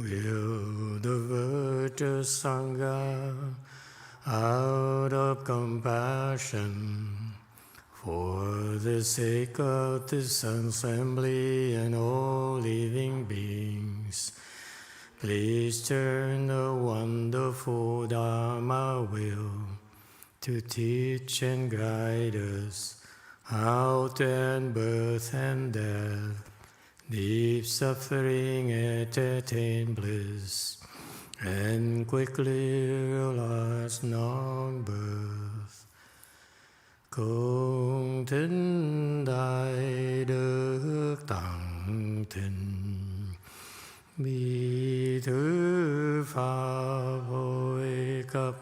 will the virtuous Sangha out of compassion for the sake of this assembly and all living beings, please turn the wonderful Dharma wheel to teach and guide us how to end birth and death, deep suffering, attain bliss, and quickly realize non-birth. Cung thính đại đức tặng thịnh, bi thứ pháp hội cấp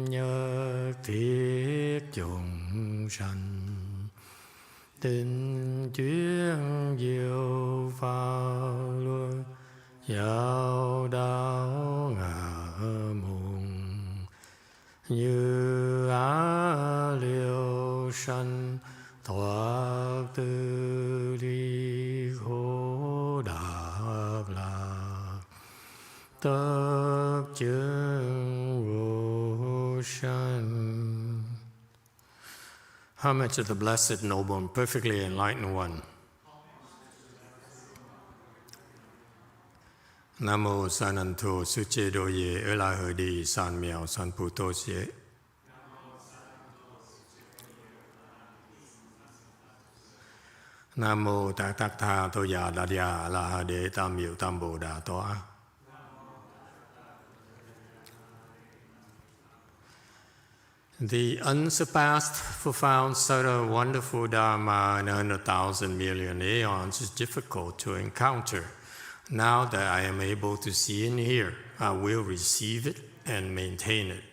nhất thiết chúng sanh, tinh chuyên diệu pháp luân giáo đạo ngã mùng, như á liêu sanh thoát tư ly khổ đạc lạc, tất chứng vô sanh. Homage to the Blessed, Noble, and Perfectly Enlightened One. Nam mô Sa Nan Thô Sư Chê Đô Ye Ơ La Hờ Đi San Miao San Pu Tô Xie. Nam mô Tát Tát Tha Tô Già Đà Đà La Hà Đế Tam Miệu Tam Bồ Đà Tòa. The unsurpassed, profound, subtle, wonderful Dharma in 100,000 million aeons is difficult to encounter. Now that I am able to see and hear, I will receive it and maintain it.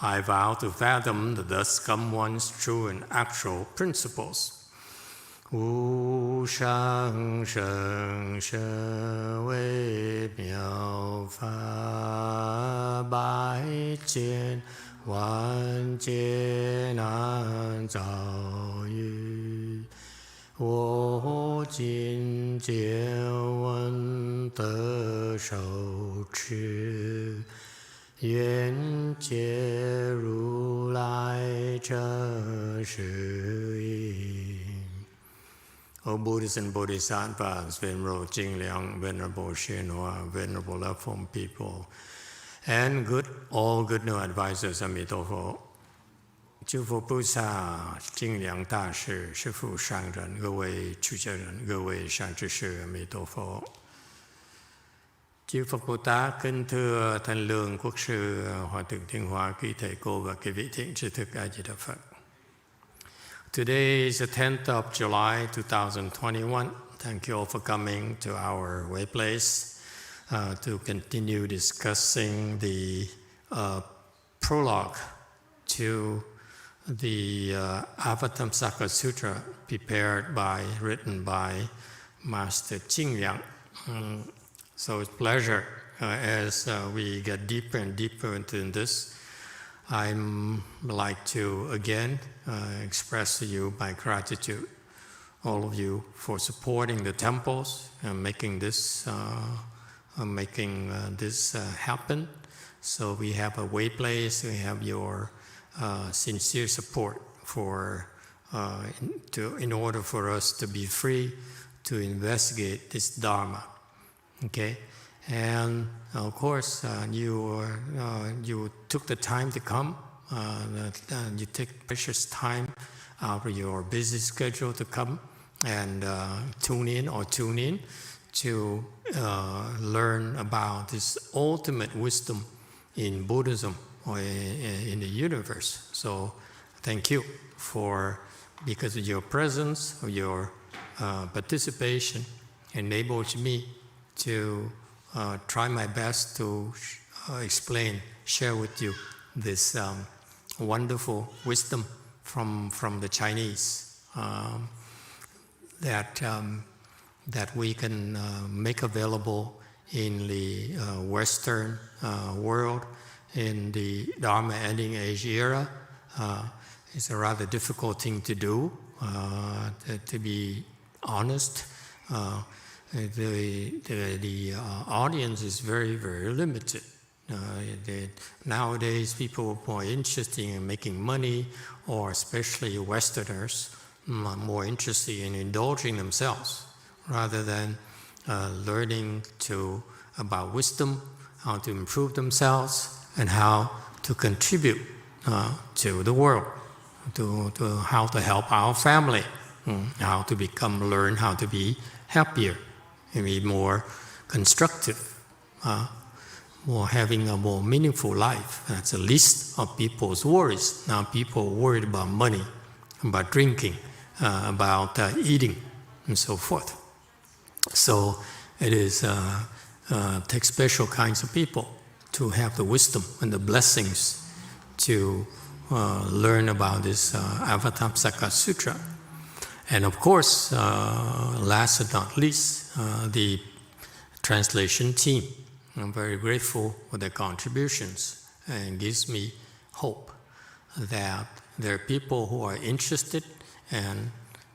I vow to fathom the thus come one's true and actual principles. Wu shang sheng she wei miao fa bai jian wan jie nan zao yu, wo jin jie wen de shou chi, yuan jie ru lai zhe shi yi. O Buddhists and Bodhisattvas, Venerable Jingliang, Venerable Shenhua, Venerable Love-Home people, and all good new advisors, Amitabha, 诸佛菩萨、精良大士、师父上人、各位出家人、各位善知识, Amitabha. Chư Phật Bồ Tát kính thưa Thanh Lương Quốc sư Hòa thượng Thiên Hóa, quý thầy cô và quý vị thiện tri thức A Di Đà Phật. Today is the 10th of July, 2021. Thank you all for coming to our way place to continue discussing the prologue to the Avatamsaka Sutra written by Master Jingliang. So it's a pleasure as we get deeper and deeper into this. I'd like to again express to you my gratitude, all of you, for supporting the temples and making this happen. So we have a way place, we have your sincere support in order for us to be free to investigate this Dharma. Okay. And of course, you took the time to come. You take precious time out of your busy schedule to come and tune in to learn about this ultimate wisdom in Buddhism or in the universe. So, thank you because of your presence, or your participation, enables me to try my best to share with you this wonderful wisdom from the Chinese that we can make available in the Western world in the Dharma ending age era. It's a rather difficult thing to do, to be honest. the audience is very, very limited. Nowadays, people are more interested in making money, or especially Westerners, more interested in indulging themselves rather than learning about wisdom, how to improve themselves, and how to contribute to the world, to how to help our family, how to learn how to be happier and be more constructive, having a more meaningful life. That's the least of people's worries. Now people are worried about money, about drinking, about eating, and so forth. So it takes special kinds of people to have the wisdom and the blessings to learn about this Avatamsaka Sutra. And of course, last but not least, the translation team. I'm very grateful for their contributions, and gives me hope that there are people who are interested and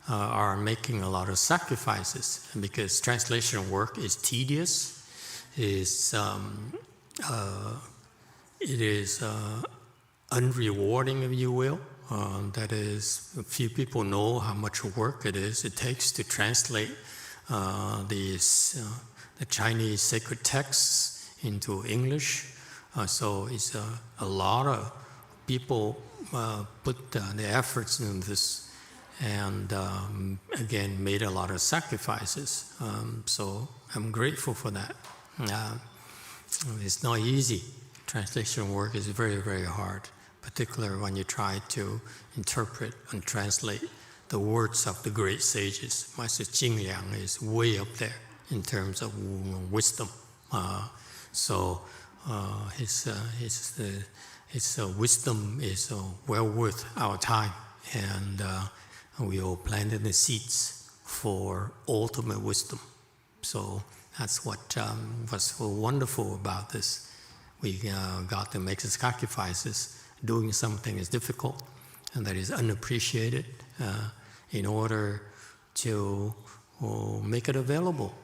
are making a lot of sacrifices, because translation work is tedious, it is unrewarding, if you will. That is, few people know how much work it takes to translate the Chinese sacred texts into English. So it's a lot of people put the efforts in this, and again made a lot of sacrifices. So I'm grateful for that. It's not easy. Translation work is very, very hard, particularly when you try to interpret and translate the words of the great sages. Master Jing Liang is way up there in terms of wisdom. So his wisdom is well worth our time, and we all planted the seeds for ultimate wisdom. So that's what was so wonderful about this. We got to make the sacrifices. Doing something is difficult and that is unappreciated in order to make it available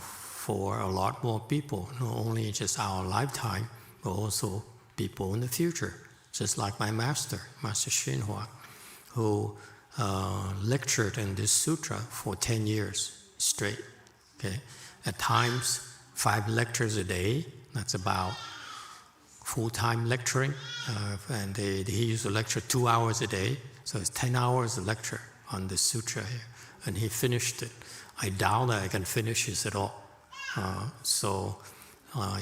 for a lot more people, not only just our lifetime, but also people in the future. Just like my master, Master Xinhua, who lectured in this sutra for 10 years straight. Okay? At times, 5 lectures a day. That's about full-time lecturing. And he used to lecture 2 hours a day. So it's 10 hours of lecture on this sutra here. And he finished it. I doubt that I can finish this at all. So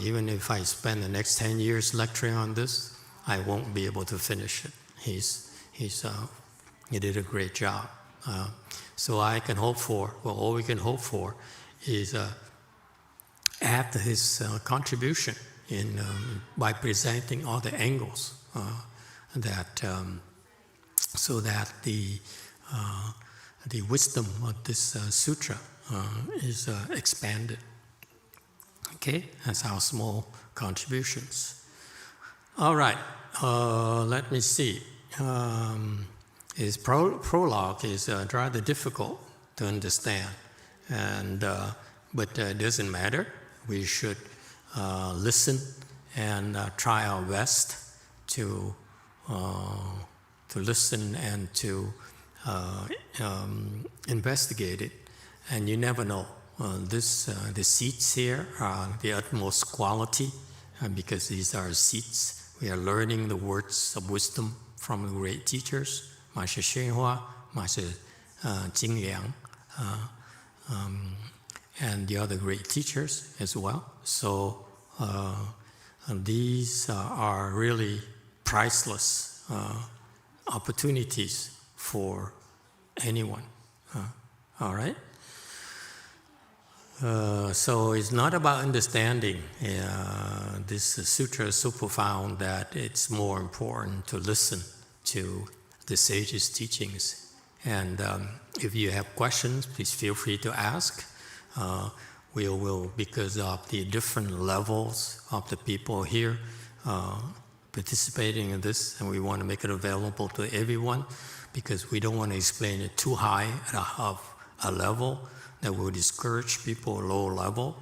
even if I spend the next 10 years lecturing on this, I won't be able to finish it. He did a great job. So I can hope for, well, all we can hope for is add his contribution by presenting all the angles so that the wisdom of this sutra is expanded. Okay, that's our small contributions. All right, let me see. His prologue is rather difficult to understand, but it doesn't matter. We should listen and try our best to listen and to investigate it. And you never know. The seats here are the utmost quality because these are seats. We are learning the words of wisdom from the great teachers, Master Xinhua, Master Jing Liang, and the other great teachers as well. So these are really priceless opportunities for anyone. All right? So it's not about understanding. This sutra is so profound that it's more important to listen to the sages' teachings. And if you have questions, please feel free to ask. We will, because of the different levels of the people here participating in this, and we want to make it available to everyone, because we don't want to explain it too high of a level that will discourage people low level,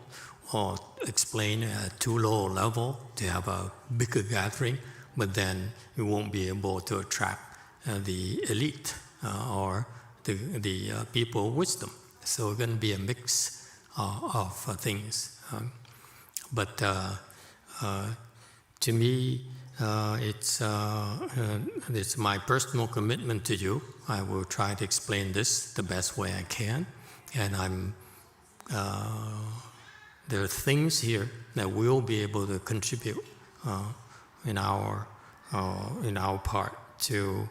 or explain too low level to have a bigger gathering, but then we won't be able to attract the elite or the people of wisdom. So it's going to be a mix of things. But to me, it's my personal commitment to you. I will try to explain this the best way I can, and there are things here that we'll be able to contribute in our part to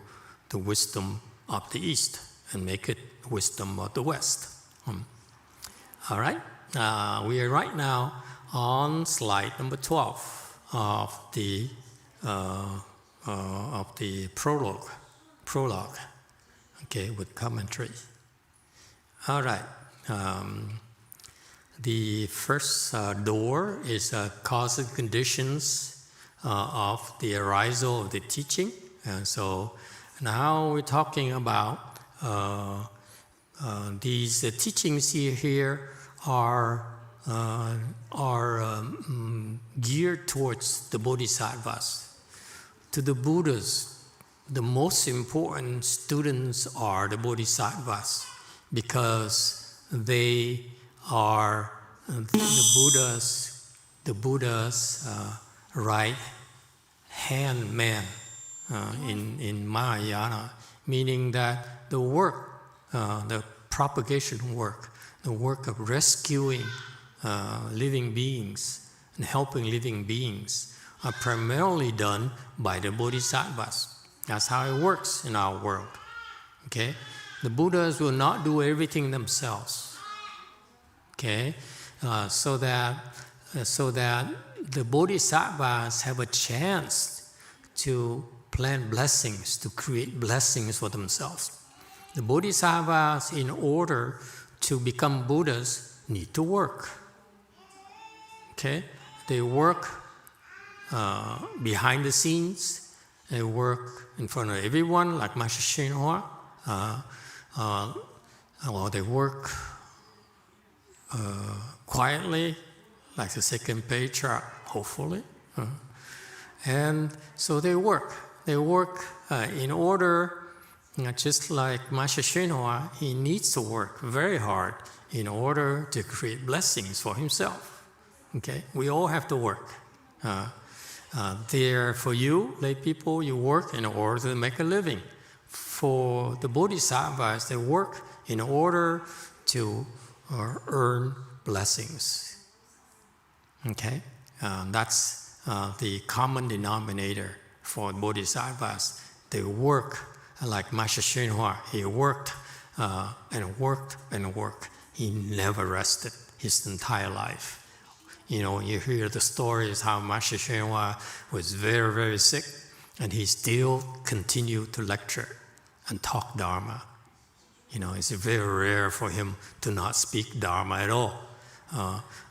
the wisdom of the East and make it wisdom of the West. All right, we are right now on slide number 12 of the prologue. Okay, with commentary. All right. The first door is cause and conditions of the arisal of the teaching. And so now we're talking about these teachings here are geared towards the bodhisattvas. To the Buddhas, the most important students are the bodhisattvas, because they are the Buddha's right hand man in Mahayana, meaning that the work, the propagation work, the work of rescuing living beings and helping living beings are primarily done by the bodhisattvas. That's how it works in our world. Okay? The Buddhas will not do everything themselves. Okay? So that the bodhisattvas have a chance to plant blessings, to create blessings for themselves. The bodhisattvas, in order to become Buddhas, need to work. Okay? They work behind the scenes. They work in front of everyone, like Master Shenhua. Or they work quietly, like the second patriarch, hopefully. And so they work. They work in order, just like Master Shenhua, he needs to work very hard in order to create blessings for himself. Okay? We all have to work. There, for you, lay people, you work in order to make a living. For the bodhisattvas, they work in order to earn blessings. Okay? That's the common denominator for bodhisattvas. They work like Master Shenhua. He worked and worked and worked. He never rested his entire life. You know, you hear the stories how Master Shenhua was very, very sick, and he still continued to lecture and talk Dharma. You know, it's very rare for him to not speak Dharma at all.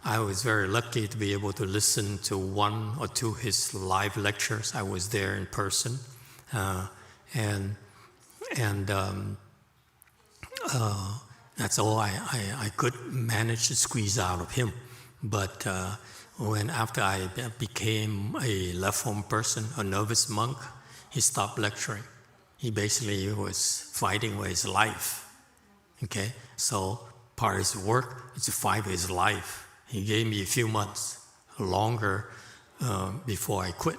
I was very lucky to be able to listen to one or two of his live lectures. I was there in person, and that's all I could manage to squeeze out of him. But after I became a left-home person, a novice monk, he stopped lecturing. He basically was fighting with his life. Okay, so part of his work is to fight with his life. He gave me a few months longer before I quit,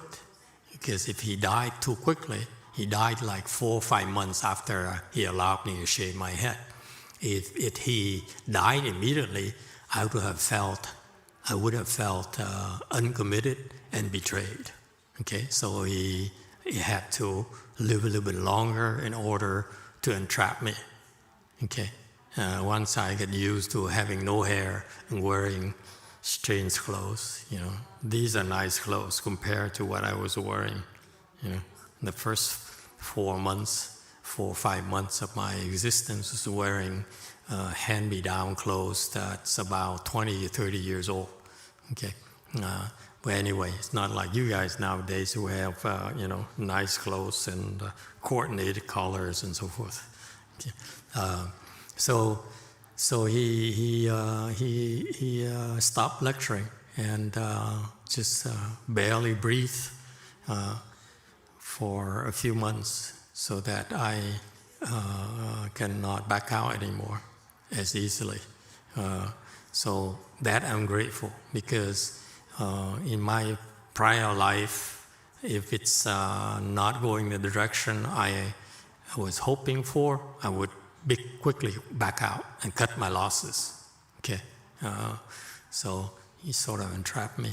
because if he died too quickly, he died like 4 or 5 months after he allowed me to shave my head. If he died immediately, I would have felt uncommitted and betrayed. Okay, so he had to live a little bit longer in order to entrap me. Okay, once I get used to having no hair and wearing strange clothes, you know, these are nice clothes compared to what I was wearing. You know, the first 4 or 5 months of my existence was wearing hand-me-down clothes that's about 20 or 30 years old. Okay, but anyway, it's not like you guys nowadays who have nice clothes and coordinated colors and so forth. Okay. So So he stopped lecturing and just barely breathed for a few months, so that I cannot back out anymore as easily. So that I'm grateful, because in my prior life, if it's not going the direction I was hoping for, I would quickly back out and cut my losses. Okay, so he sort of entrapped me,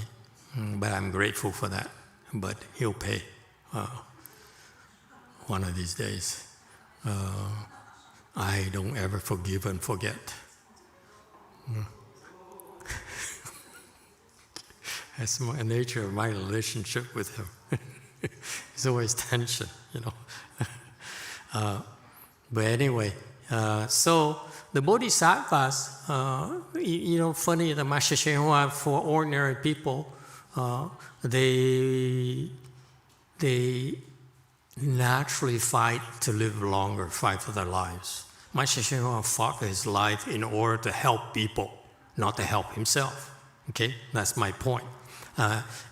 but I'm grateful for that. But he'll pay one of these days. I don't ever forgive and forget. That's the nature of my relationship with him. There's always tension, you know. But anyway, so the bodhisattvas, you know, funny, the Master Hsuan Hua, for ordinary people, they naturally fight to live longer, fight for their lives. Master Hsuan Hua fought for his life in order to help people, not to help himself. Okay, that's my point.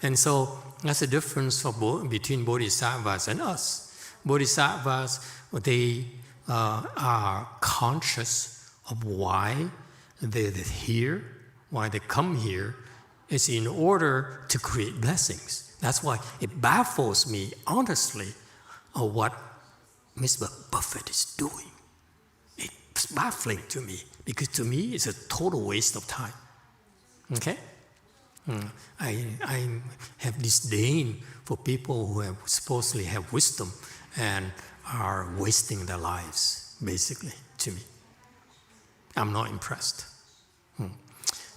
And so that's the difference between bodhisattvas and us. Bodhisattvas, they are conscious of why they're here, why they come here, is in order to create blessings. That's why it baffles me, honestly, of what Mr. Buffett is doing. It's baffling to me, because to me it's a total waste of time. Okay? I have disdain for people who have supposedly have wisdom and are wasting their lives, basically, to me. I'm not impressed.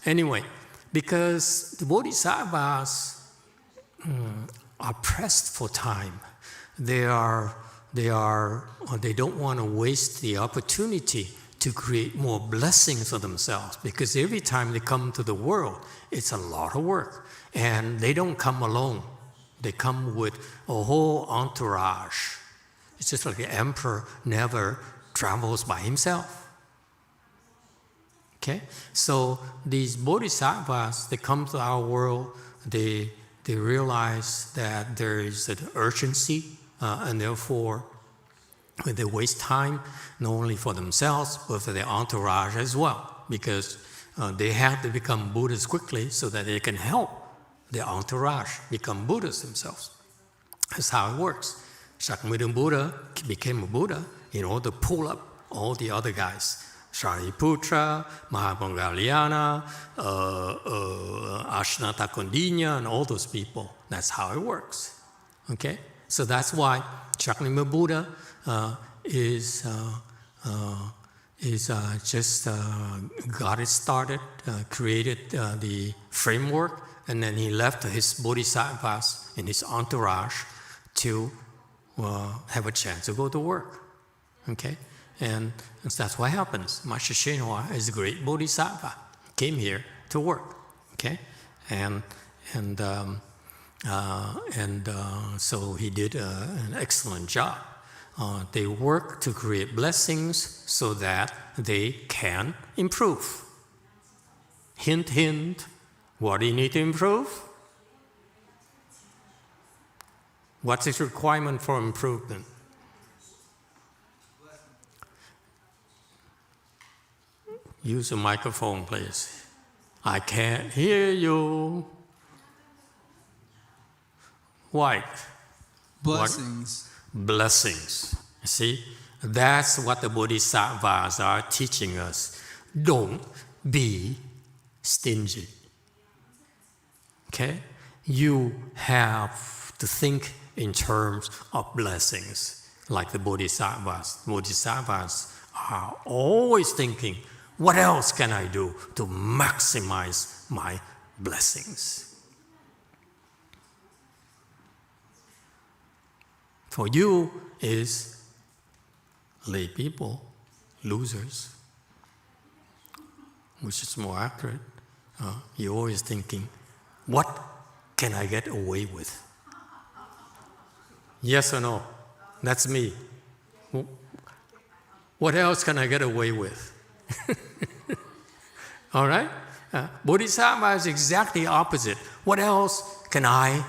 Anyway, because the bodhisattvas are pressed for time. They don't want to waste the opportunity to create more blessings for themselves, because every time they come to the world, it's a lot of work. And they don't come alone. They come with a whole entourage. It's just like the emperor never travels by himself. Okay? So these bodhisattvas, they come to our world, they realize that there is an urgency, and therefore they waste time, not only for themselves, but for their entourage as well, because they have to become Buddhas quickly so that they can help their entourage become Buddhas themselves. That's how it works. Shakyamuni Buddha became a Buddha in order to pull up all the other guys. Shariputra, Mahamoggallana, Ashnata Kondinya, and all those people. That's how it works. Okay? So that's why Shakyamuni Buddha is just got it started, created the framework, and then he left his bodhisattvas and his entourage to have a chance to go to work. Okay? And that's what happens. Master Hsuan Hua is a great bodhisattva, came here to work. Okay? And so he did an excellent job. They work to create blessings so that they can improve. Hint, hint. What do you need to improve? What's its requirement for improvement? Use a microphone, please. I can't hear you. What? Blessings. What? Blessings. See? That's what the bodhisattvas are teaching us. Don't be stingy. Okay? You have to think in terms of blessings, like the bodhisattvas. Bodhisattvas are always thinking, what else can I do to maximize my blessings? For you is lay people, losers, which is more accurate. You're always thinking, what can I get away with? Yes or no? That's me. What else can I get away with? All right? Bodhisattva is exactly opposite. What else can I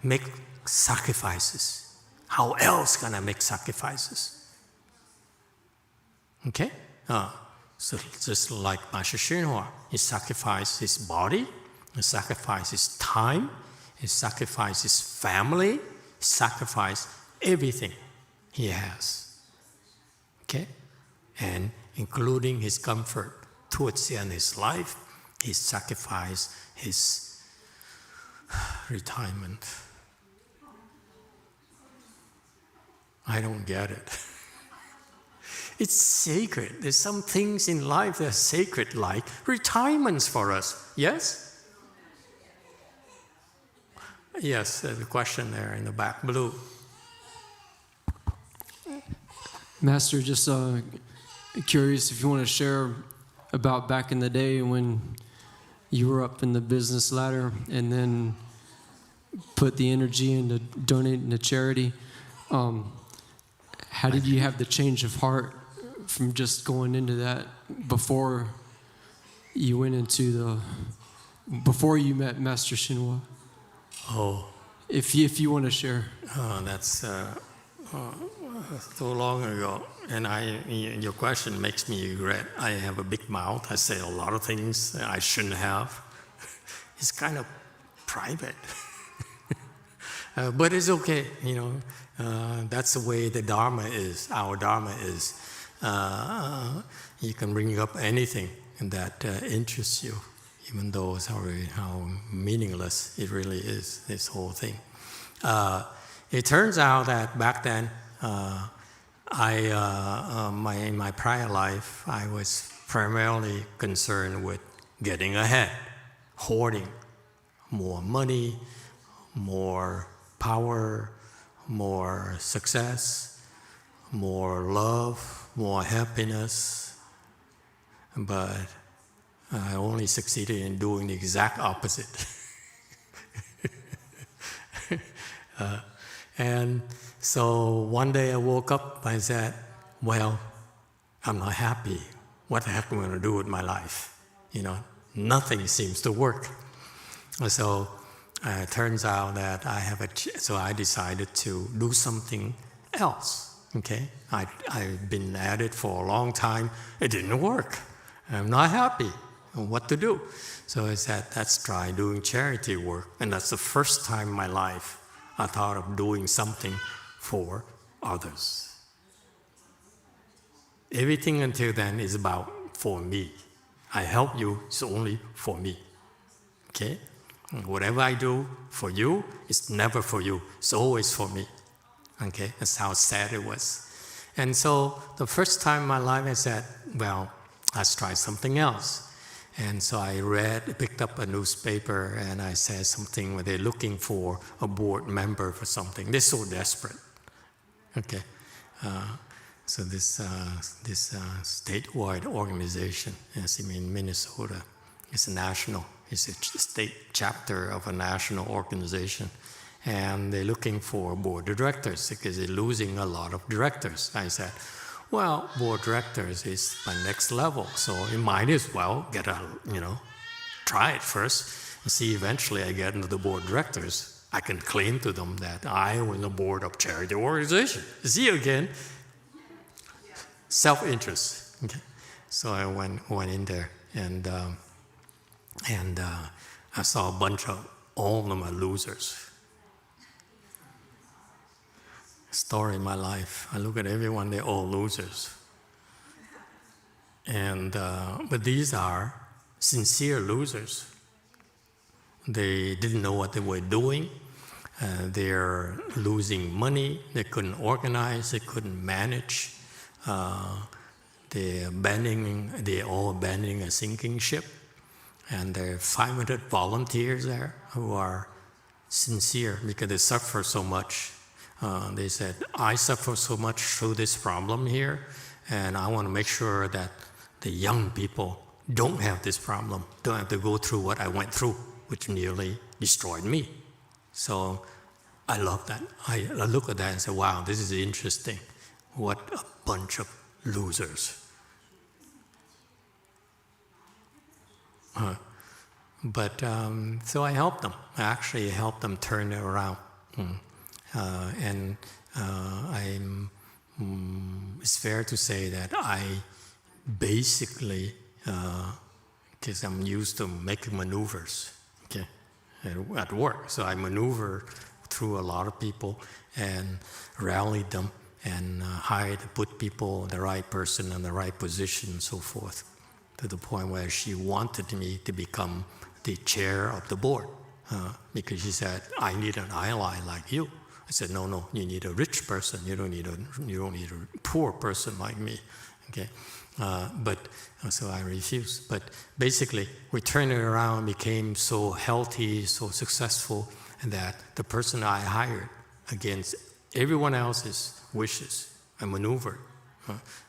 make sacrifices? How else can I make sacrifices? Okay? So just like Master Xinhua, he sacrificed his body, he sacrificed his time, he sacrificed his family, he sacrificed everything he has. Okay? And including his comfort towards the end of his life, he sacrificed his retirement. I don't get it. It's sacred. There's some things in life that are sacred, like retirements for us. Yes? Yes, there's a question there in the back. Blue. Master, just curious if you want to share about back in the day when you were up in the business ladder and then put the energy into donating to charity. How did you have the change of heart from just going into that before you went into before you met Master Xinhua? Oh. If you want to share. That's so long ago. And your question makes me regret. I have a big mouth. I say a lot of things that I shouldn't have. It's kind of private. But it's okay, that's the way the Dharma is, our Dharma is. You can bring up anything that interests you, even though it's already how meaningless it really is, this whole thing. It turns out that back then, in my prior life, I was primarily concerned with getting ahead, hoarding more money, more power, more success, more love, more happiness. But I only succeeded in doing the exact opposite. And so one day I woke up, I said, well, I'm not happy. What the heck am I going to do with my life? Nothing seems to work. So it turns out that I have so I decided to do something else. Okay, I've been at it for a long time. It didn't work. I'm not happy. What to do? So I said, let's try doing charity work. And that's the first time in my life I thought of doing something for others. Everything until then is about for me. I help you, it's only for me. Okay? Whatever I do for you, it's never for you. It's always for me. Okay? That's how sad it was. And so the first time in my life I said, well, let's try something else. And so I picked up a newspaper and I said something where they're looking for a board member for something. They're so desperate. Okay. So this statewide organization, as in Minnesota, it's national. It's a state chapter of a national organization. And they're looking for board of directors because they're losing a lot of directors. I said, well, board directors is my next level, so you might as well try it first and see eventually I get into the board of directors. I can claim to them that I was on the board of charity organization. See again, self-interest. Okay, so I went in there and I saw a bunch of all of them are losers. Story in my life. I look at everyone; they're all losers. And but these are sincere losers. They didn't know what they were doing. They're losing money. They couldn't organize. They couldn't manage. They're all abandoning a sinking ship. And there are 500 volunteers there who are sincere because they suffer so much. They said, I suffer so much through this problem here, and I want to make sure that the young people don't have this problem, don't have to go through what I went through, which nearly destroyed me. So I love that. I look at that and say, wow, this is interesting. What a bunch of losers. But so I helped them. I actually helped them turn it around. It's fair to say that I basically, because I'm used to making maneuvers, okay, at work. So I maneuver through a lot of people and rallied them and put people, the right person in the right position and so forth, to the point where she wanted me to become the chair of the board, because she said, I need an ally like you. I said, no, you need a rich person. You don't need a poor person like me. Okay, so I refused. But basically, we turned it around, became so healthy, so successful, and that the person I hired against everyone else's wishes, I maneuvered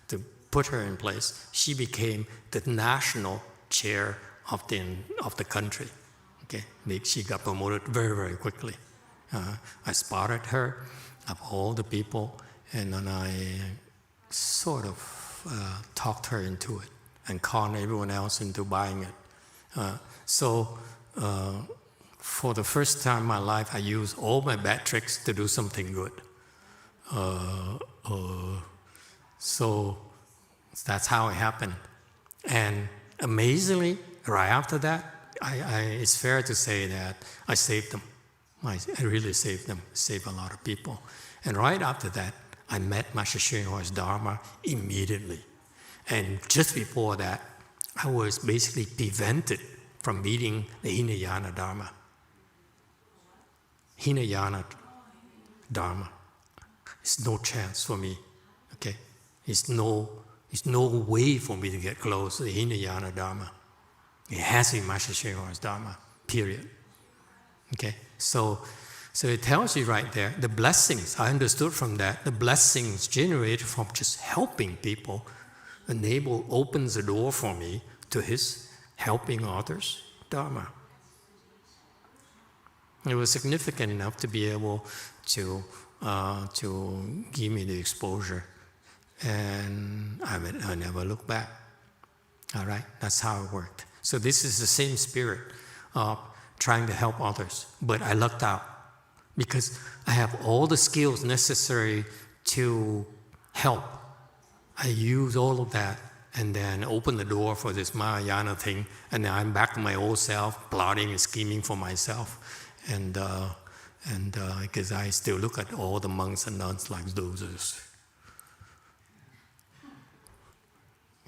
to put her in place. She became the national chair of the country. Okay, she got promoted very, very quickly. I spotted her of all the people, and then I sort of talked her into it and conned everyone else into buying it. So for the first time in my life, I used all my bad tricks to do something good. So that's how it happened. And amazingly, right after that, it's fair to say that I saved them. I really saved them, saved a lot of people. And right after that, I met Master Hsuan Hua's Dharma immediately. And just before that, I was basically prevented from meeting the Hinayana Dharma. Hinayana Dharma. It's no chance for me, okay? It's no way for me to get close to the Hinayana Dharma. It has to be Master Hsuan Hua's Dharma, period. Okay, so it tells you right there, the blessings, I understood from that, the blessings generated from just helping people opens the door for me to his helping others Dharma. It was significant enough to be able to give me the exposure, and I never looked back. All right, that's how it worked. So this is the same spirit of trying to help others, but I lucked out because I have all the skills necessary to help. I use all of that and then open the door for this Mahayana thing, and then I'm back to my old self, plotting and scheming for myself, and because I still look at all the monks and nuns like losers.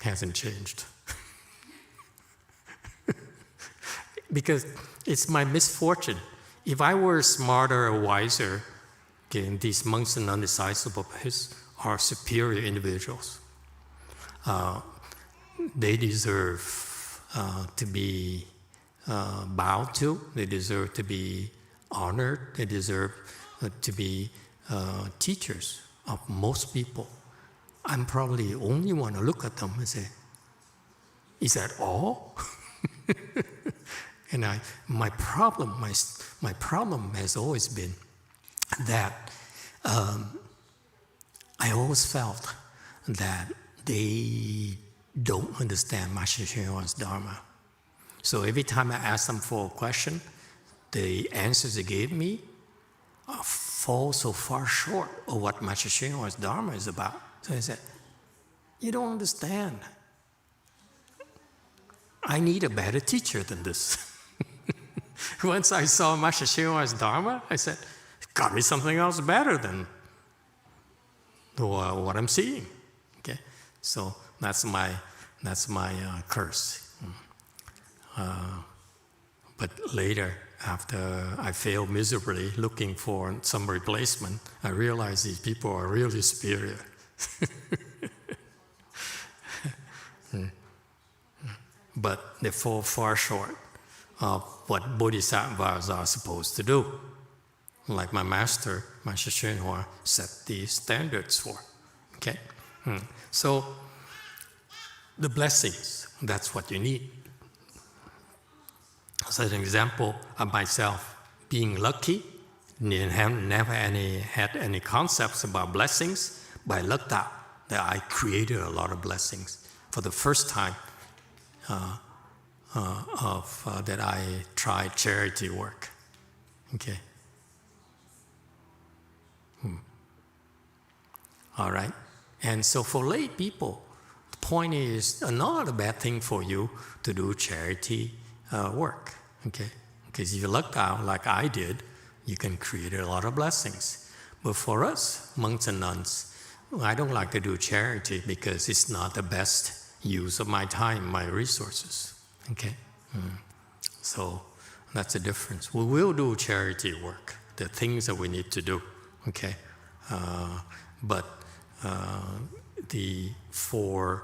Hasn't changed. Because it's my misfortune. If I were smarter or wiser, okay, these monks and non-disciples of his are superior individuals. They deserve to be bowed to. They deserve to be honored. They deserve to be teachers of most people. I'm probably the only one to look at them and say, is that all? And my problem has always been that I always felt that they don't understand Master Hsuan Hua's Dharma. So every time I ask them for a question, the answers they gave me fall so far short of what Master Hsuan Hua's Dharma is about. So I said, you don't understand. I need a better teacher than this. Once I saw Master Hsuan Hua's Dharma, I said, got me something else better than what I'm seeing. Okay, so that's my curse. But later, after I failed miserably looking for some replacement, I realized these people are really superior. But they fall far short of what bodhisattvas are supposed to do. Like my master, Master Hsuan Hua, set the standards for. Okay? So, the blessings, that's what you need. As an example of myself being lucky, never had any concepts about blessings, but I lucked out that I created a lot of blessings. For the first time, that I tried charity work. Okay. All right. And so for lay people, the point is not a bad thing for you to do charity work. Okay. Because if you look out like I did, you can create a lot of blessings. But for us, monks and nuns, I don't like to do charity because it's not the best use of my time, my resources. Okay? So that's the difference. We will do charity work, the things that we need to do. Okay? But for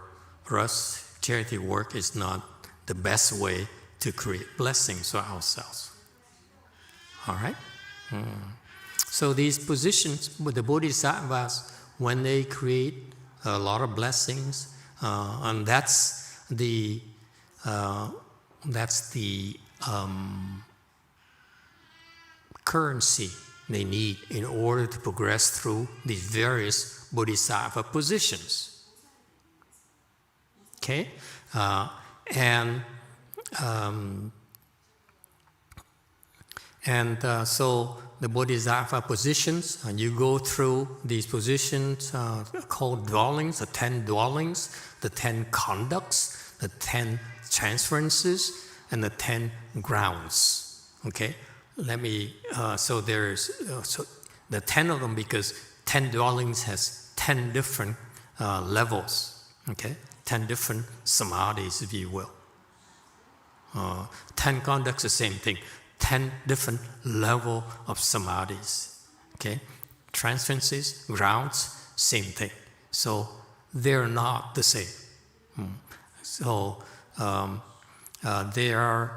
us, charity work is not the best way to create blessings for ourselves. All right? So these positions with the bodhisattvas, when they create a lot of blessings, and that's the currency they need in order to progress through these various bodhisattva positions. Okay, so the bodhisattva positions, and you go through these positions called dwellings, the 10 dwellings, the 10 conducts, the 10 transferences, and the 10 grounds. Okay, so there's the 10 of them, because 10 dwellings has 10 different levels. Okay, 10 different samadhis, if you will. 10 conducts, the same thing. 10 different level of samadhis. Okay, transferences, grounds, same thing. So they're not the same. So they are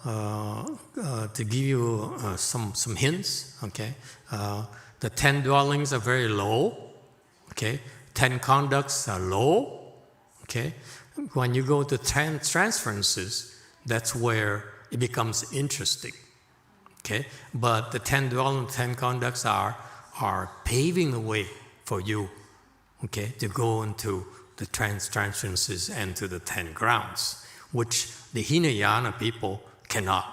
to give you some hints. Okay, the 10 dwellings are very low. Okay, 10 conducts are low. Okay, when you go to 10 transferences, that's where it becomes interesting. Okay, but the 10 dwellings, 10 conducts are paving the way for you. Okay, to go into the transferences and to the 10 grounds, which the Hinayana people cannot.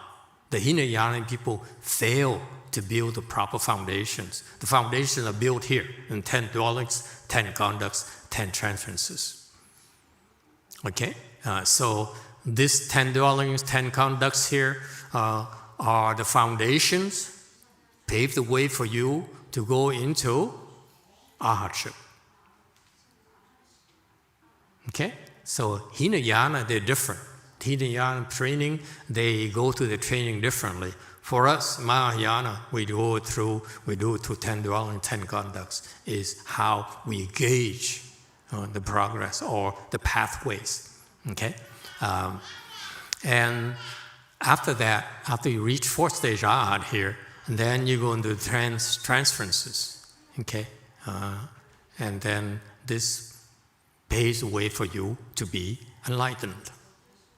The Hinayana people fail to build the proper foundations. The foundations are built here in 10 dwellings, 10 conducts, 10 transferences. Okay, so these 10 dwellings, 10 conducts here are the foundations, pave the way for you to go into arhatship. Okay, so Hinayana, they're different. Hinayana training, they go through the training differently. For us, Mahayana, we do it through 10 dwellings, 10 conducts, is how we gauge the progress or the pathways. Okay. And after that, after you reach 4th stage Arhat here, then you go into the transferences, okay? And then this paves the way for you to be enlightened,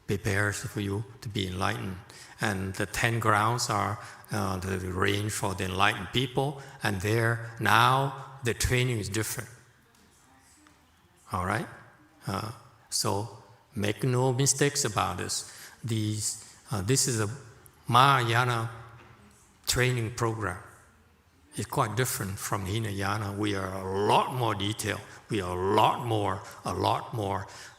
prepares for you to be enlightened. And the 10 grounds are the range for the enlightened people, and there, now the training is different. All right? So make no mistakes about this. This is a Mahayana training program. It's quite different from Hinayana. We are a lot more detailed. We are a lot more,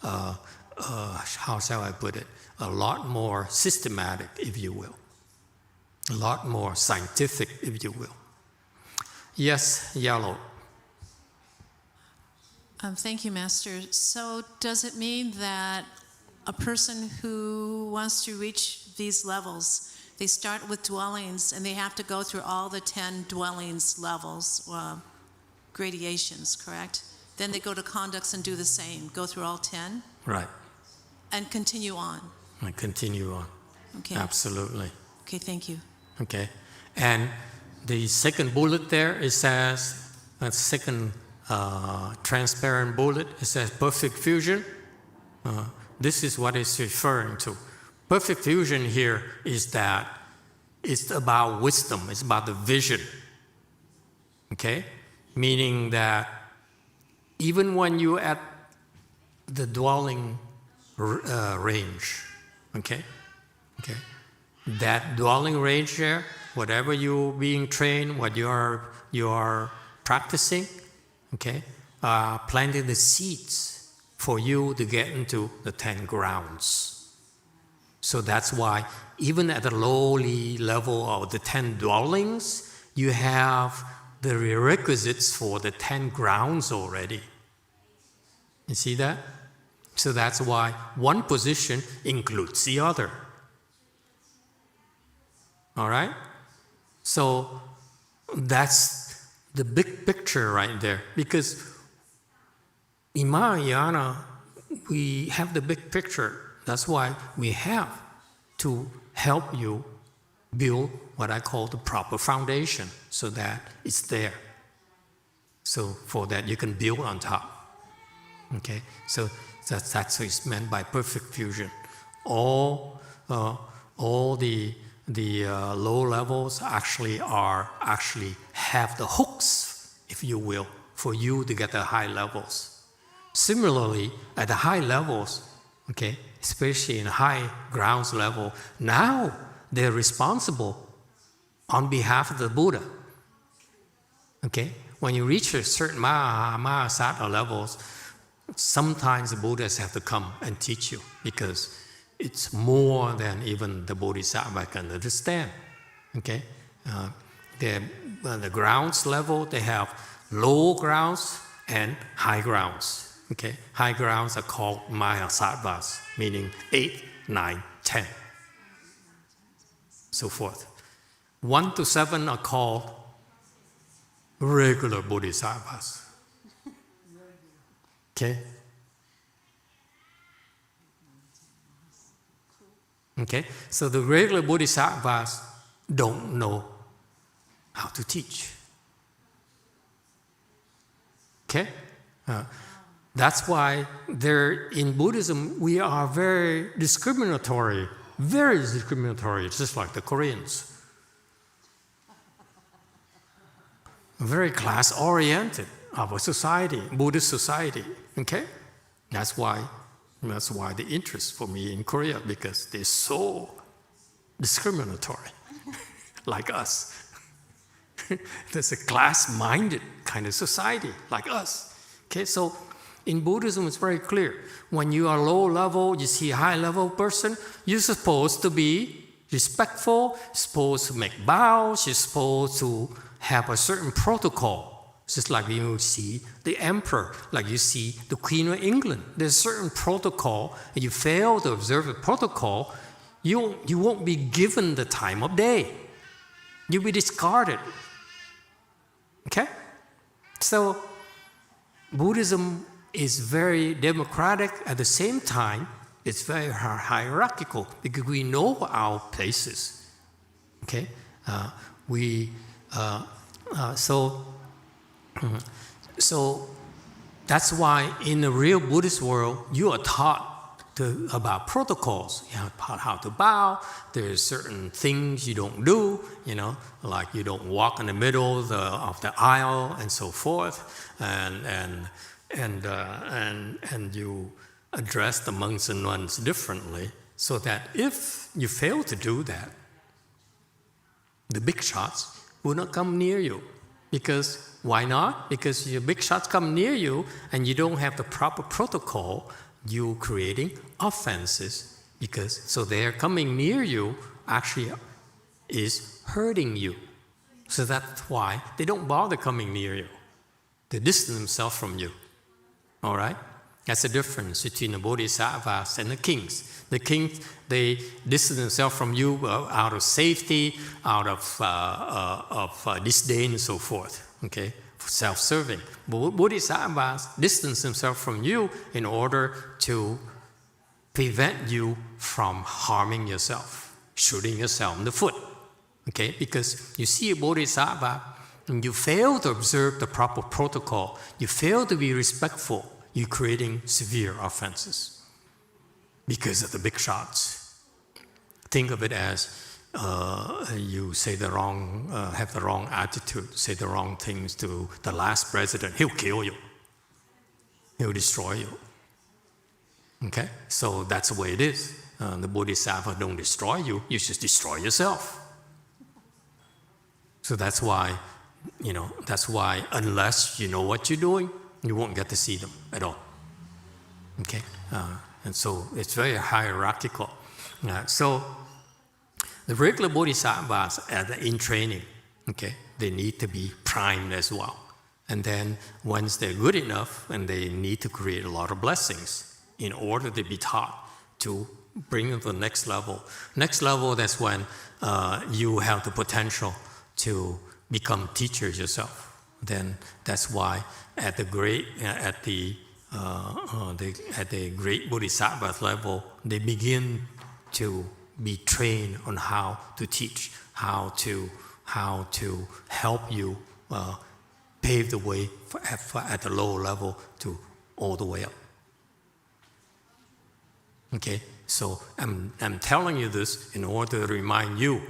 how shall I put it? A lot more systematic, if you will. A lot more scientific, if you will. Yes, Yalo. Thank you, Master. So does it mean that a person who wants to reach these levels, they start with dwellings and they have to go through all the 10 dwellings levels, gradations, correct? Then they go to conducts and do the same, go through all 10? Right. And continue on? And continue on. Okay. Absolutely. Okay, thank you. Okay. And the second bullet there, it says, that second transparent bullet, it says perfect fusion. This is what it's referring to. Perfect fusion here is that it's about wisdom, it's about the vision. Okay? Meaning that even when you're at the dwelling range. Okay? Okay? That dwelling range there, whatever you're being trained, what you are practicing, okay, planting the seeds for you to get into the 10 grounds. So that's why even at the lowly level of the 10 dwellings, you have the prerequisites for the 10 grounds already. You see that? So that's why one position includes the other. All right? So that's the big picture right there. Because in Mahayana, we have the big picture. That's why we have to help you build what I call the proper foundation so that it's there. So for that you can build on top. Okay? So that's what it's meant by perfect fusion. All the low levels actually have the hooks, if you will, for you to get the high levels. Similarly, at the high levels, okay, especially in high grounds level, now they're responsible on behalf of the Buddha. Okay? When you reach a certain Mahasattvha levels, sometimes the Buddhas have to come and teach you because it's more than even the Bodhisattva can understand. Okay? The grounds level, they have low grounds and high grounds. Okay? High grounds are called Mahasattvas, meaning 8, 9, 10, so forth. 1 to 7 are called regular Bodhisattvas. Okay? Okay? So the regular Bodhisattvas don't know how to teach. Okay? That's why in Buddhism, we are very discriminatory, just like the Koreans. Very class-oriented, our society, Buddhist society, okay? That's why the interest for me in Korea, because they're so discriminatory, like us. There's a class-minded kind of society, like us. Okay, so in Buddhism, it's very clear. When you are low level, you see a high level person, you're supposed to be respectful, supposed to make bows, you're supposed to have a certain protocol. Just like you see the emperor, like you see the Queen of England. There's a certain protocol, and you fail to observe the protocol, you won't be given the time of day. You'll be discarded. Okay? So Buddhism is very democratic. At the same time, it's very hierarchical because we know our places. Okay? So that's why in the real Buddhist world, you are taught about protocols. You know, how to bow. There's certain things you don't do, like you don't walk in the middle of the aisle and so forth, and you address the monks and nuns differently, so that if you fail to do that, the big shots will not come near you. Because why not? Because your big shots come near you and you don't have the proper protocol, you're creating offenses. So they're coming near you actually is hurting you. So that's why they don't bother coming near you. They distance themselves from you. All right? That's the difference between the bodhisattvas and the kings. The kings, they distance themselves from you out of safety, out of disdain and so forth, okay, self-serving. But bodhisattvas distance themselves from you in order to prevent you from harming yourself, shooting yourself in the foot, okay? Because you see a bodhisattva and you fail to observe the proper protocol, you fail to be respectful, you're creating severe offenses because of the big shots. Think of it as you say have the wrong attitude, say the wrong things to the last president. He'll kill you. He'll destroy you. Okay? So that's the way it is. The Bodhisattva don't destroy you, you just destroy yourself. So that's why, unless you know what you're doing, you won't get to see them at all. Okay? And so it's very hierarchical. So the regular bodhisattvas in training, okay, they need to be primed as well. And then once they're good enough, and they need to create a lot of blessings in order to be taught to bring them to the next level. Next level, that's when you have the potential to become teachers yourself. Then that's why at the great bodhisattva level, they begin to be trained on how to teach, how to help you pave the way at the lower level to all the way up. Okay, so I'm telling you this in order to remind you,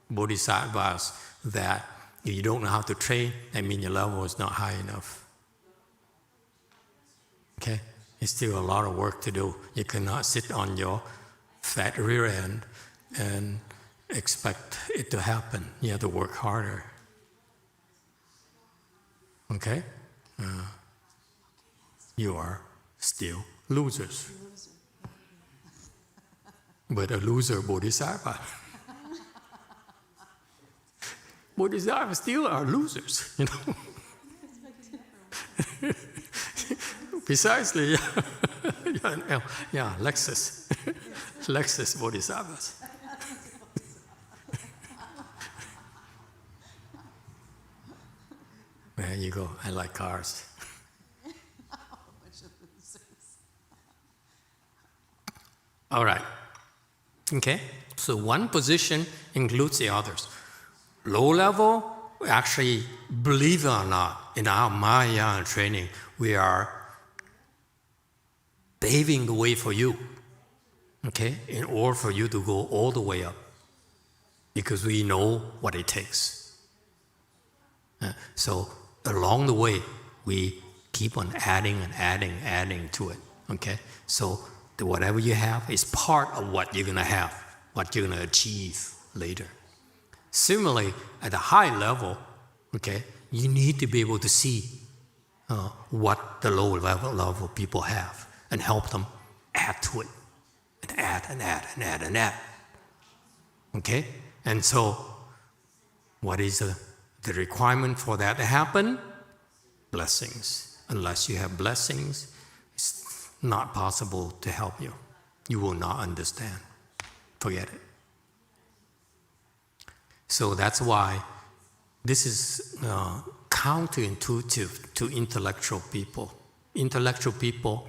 bodhisattvas, that if you don't know how to train, that means your level is not high enough. Okay, it's still a lot of work to do. You cannot sit on your fat rear end and expect it to happen. You have to work harder. Okay? You are still losers. But a loser bodhisattva. Bodhisattvas still are losers, Precisely, yeah, Lexus. Lexus bodhisattvas. There you go, I like cars. All right. Okay, so one position includes the others. Low level, actually, believe it or not, in our Mahayana training, we are paving the way for you, okay, in order for you to go all the way up, because we know what it takes. So along the way, we keep on adding and adding to it, okay? So whatever you have is part of what you're going to have, what you're going to achieve later. Similarly, at a high level, okay, you need to be able to see what the low level people have and help them add to it, and add. Okay? And so, what is the requirement for that to happen? Blessings. Unless you have blessings, it's not possible to help you. You will not understand. Forget it. So that's why this is counterintuitive to intellectual people. Intellectual people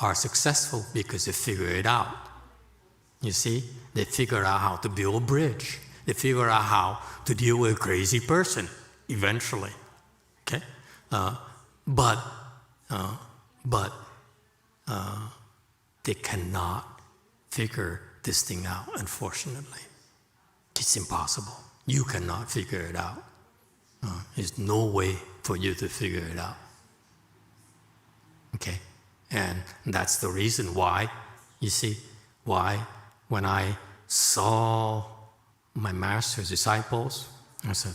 are successful because they figure it out. You see, they figure out how to build a bridge. They figure out how to deal with a crazy person eventually. Okay, but they cannot figure this thing out. Unfortunately, it's impossible. You cannot figure it out. There's no way for you to figure it out. Okay? And that's the reason why, you see, why when I saw my master's disciples, I said,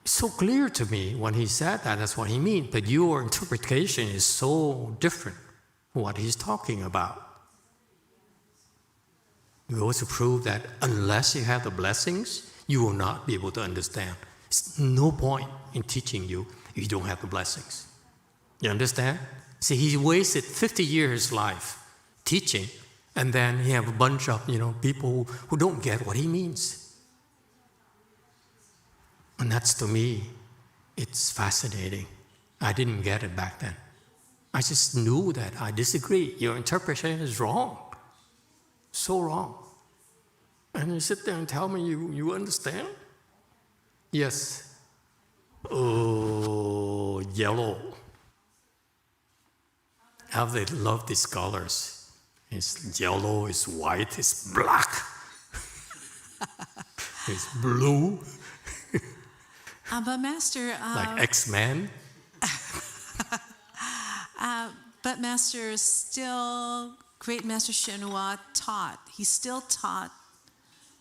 it's so clear to me when he said that, that's what he means, but your interpretation is so different from what he's talking about. It goes to prove that unless you have the blessings, you will not be able to understand. There's no point in teaching you if you don't have the blessings. You understand? See, he wasted 50 years of his life teaching, and then he have a bunch of people who don't get what he means. And that's, to me, it's fascinating. I didn't get it back then. I just knew that I disagree. Your interpretation is wrong. So wrong. And you sit there and tell me you understand? Yes. Oh, yellow. How they love these colors. It's yellow, it's white, it's black. It's blue. But Master... like X-Men. But Master still, Great Master Shenhua taught. He still taught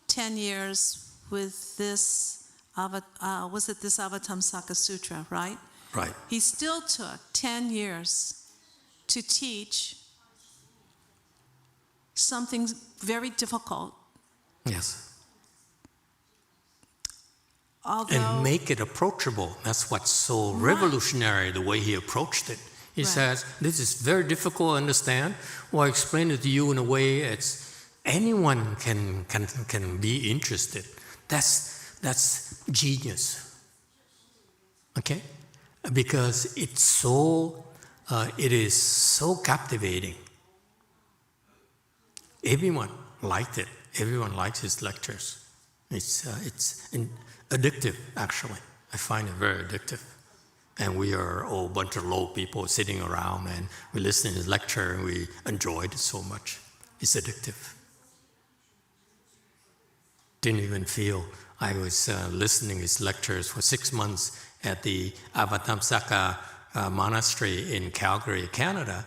10 years with this, was it this Avatamsaka Sutra, right? Right. He still took 10 years to teach something very difficult. Yes. Although, And make it approachable. That's what's so revolutionary, the way he approached it. He Right. says, this is very difficult to understand. Well, I explain it to you in a way anyone can be interested. That's genius. Okay? Because it is so captivating. Everyone liked it. Everyone likes his lectures. It's addictive, actually. I find it very addictive. And we are all a bunch of low people sitting around, and we listen to his lecture, and we enjoyed it so much. It's addictive. Didn't even feel I was listening to his lectures for 6 months at the Avatamsaka monastery in Calgary, Canada.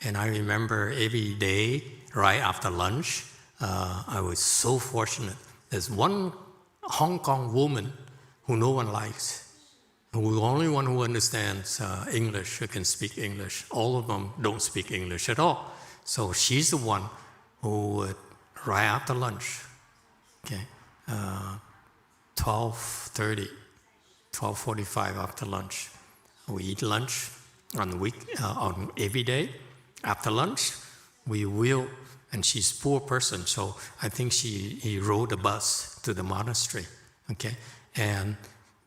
And I remember every day, right after lunch, I was so fortunate. There's one Hong Kong woman who no one likes, who the only one who understands English, who can speak English. All of them don't speak English at all. So she's the one who would, right after lunch, okay, 12:30, 12:45 after lunch. We eat lunch on every day. After lunch, we will, and she's a poor person, so I think he rode a bus to the monastery, okay? And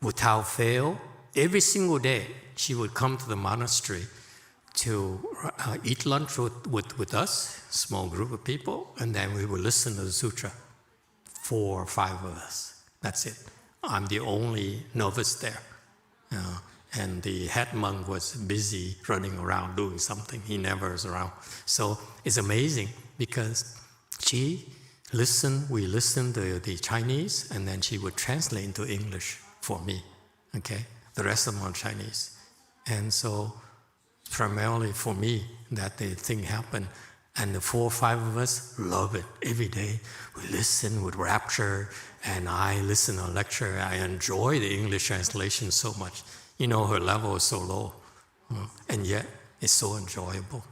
without fail, every single day, she would come to the monastery to eat lunch with us, small group of people, and then we would listen to the sutra, 4 or 5 of us. That's it. I'm the only novice there. And the head monk was busy running around doing something. He never was around. So it's amazing because we listened to the Chinese, and then she would translate into English for me, okay? The rest of them are Chinese. And so primarily for me, that the thing happened. And the 4 or 5 of us love it. Every day we listen with rapture, and I listen to a lecture. I enjoy the English translation so much. You know, her level is so low, and yet it's so enjoyable.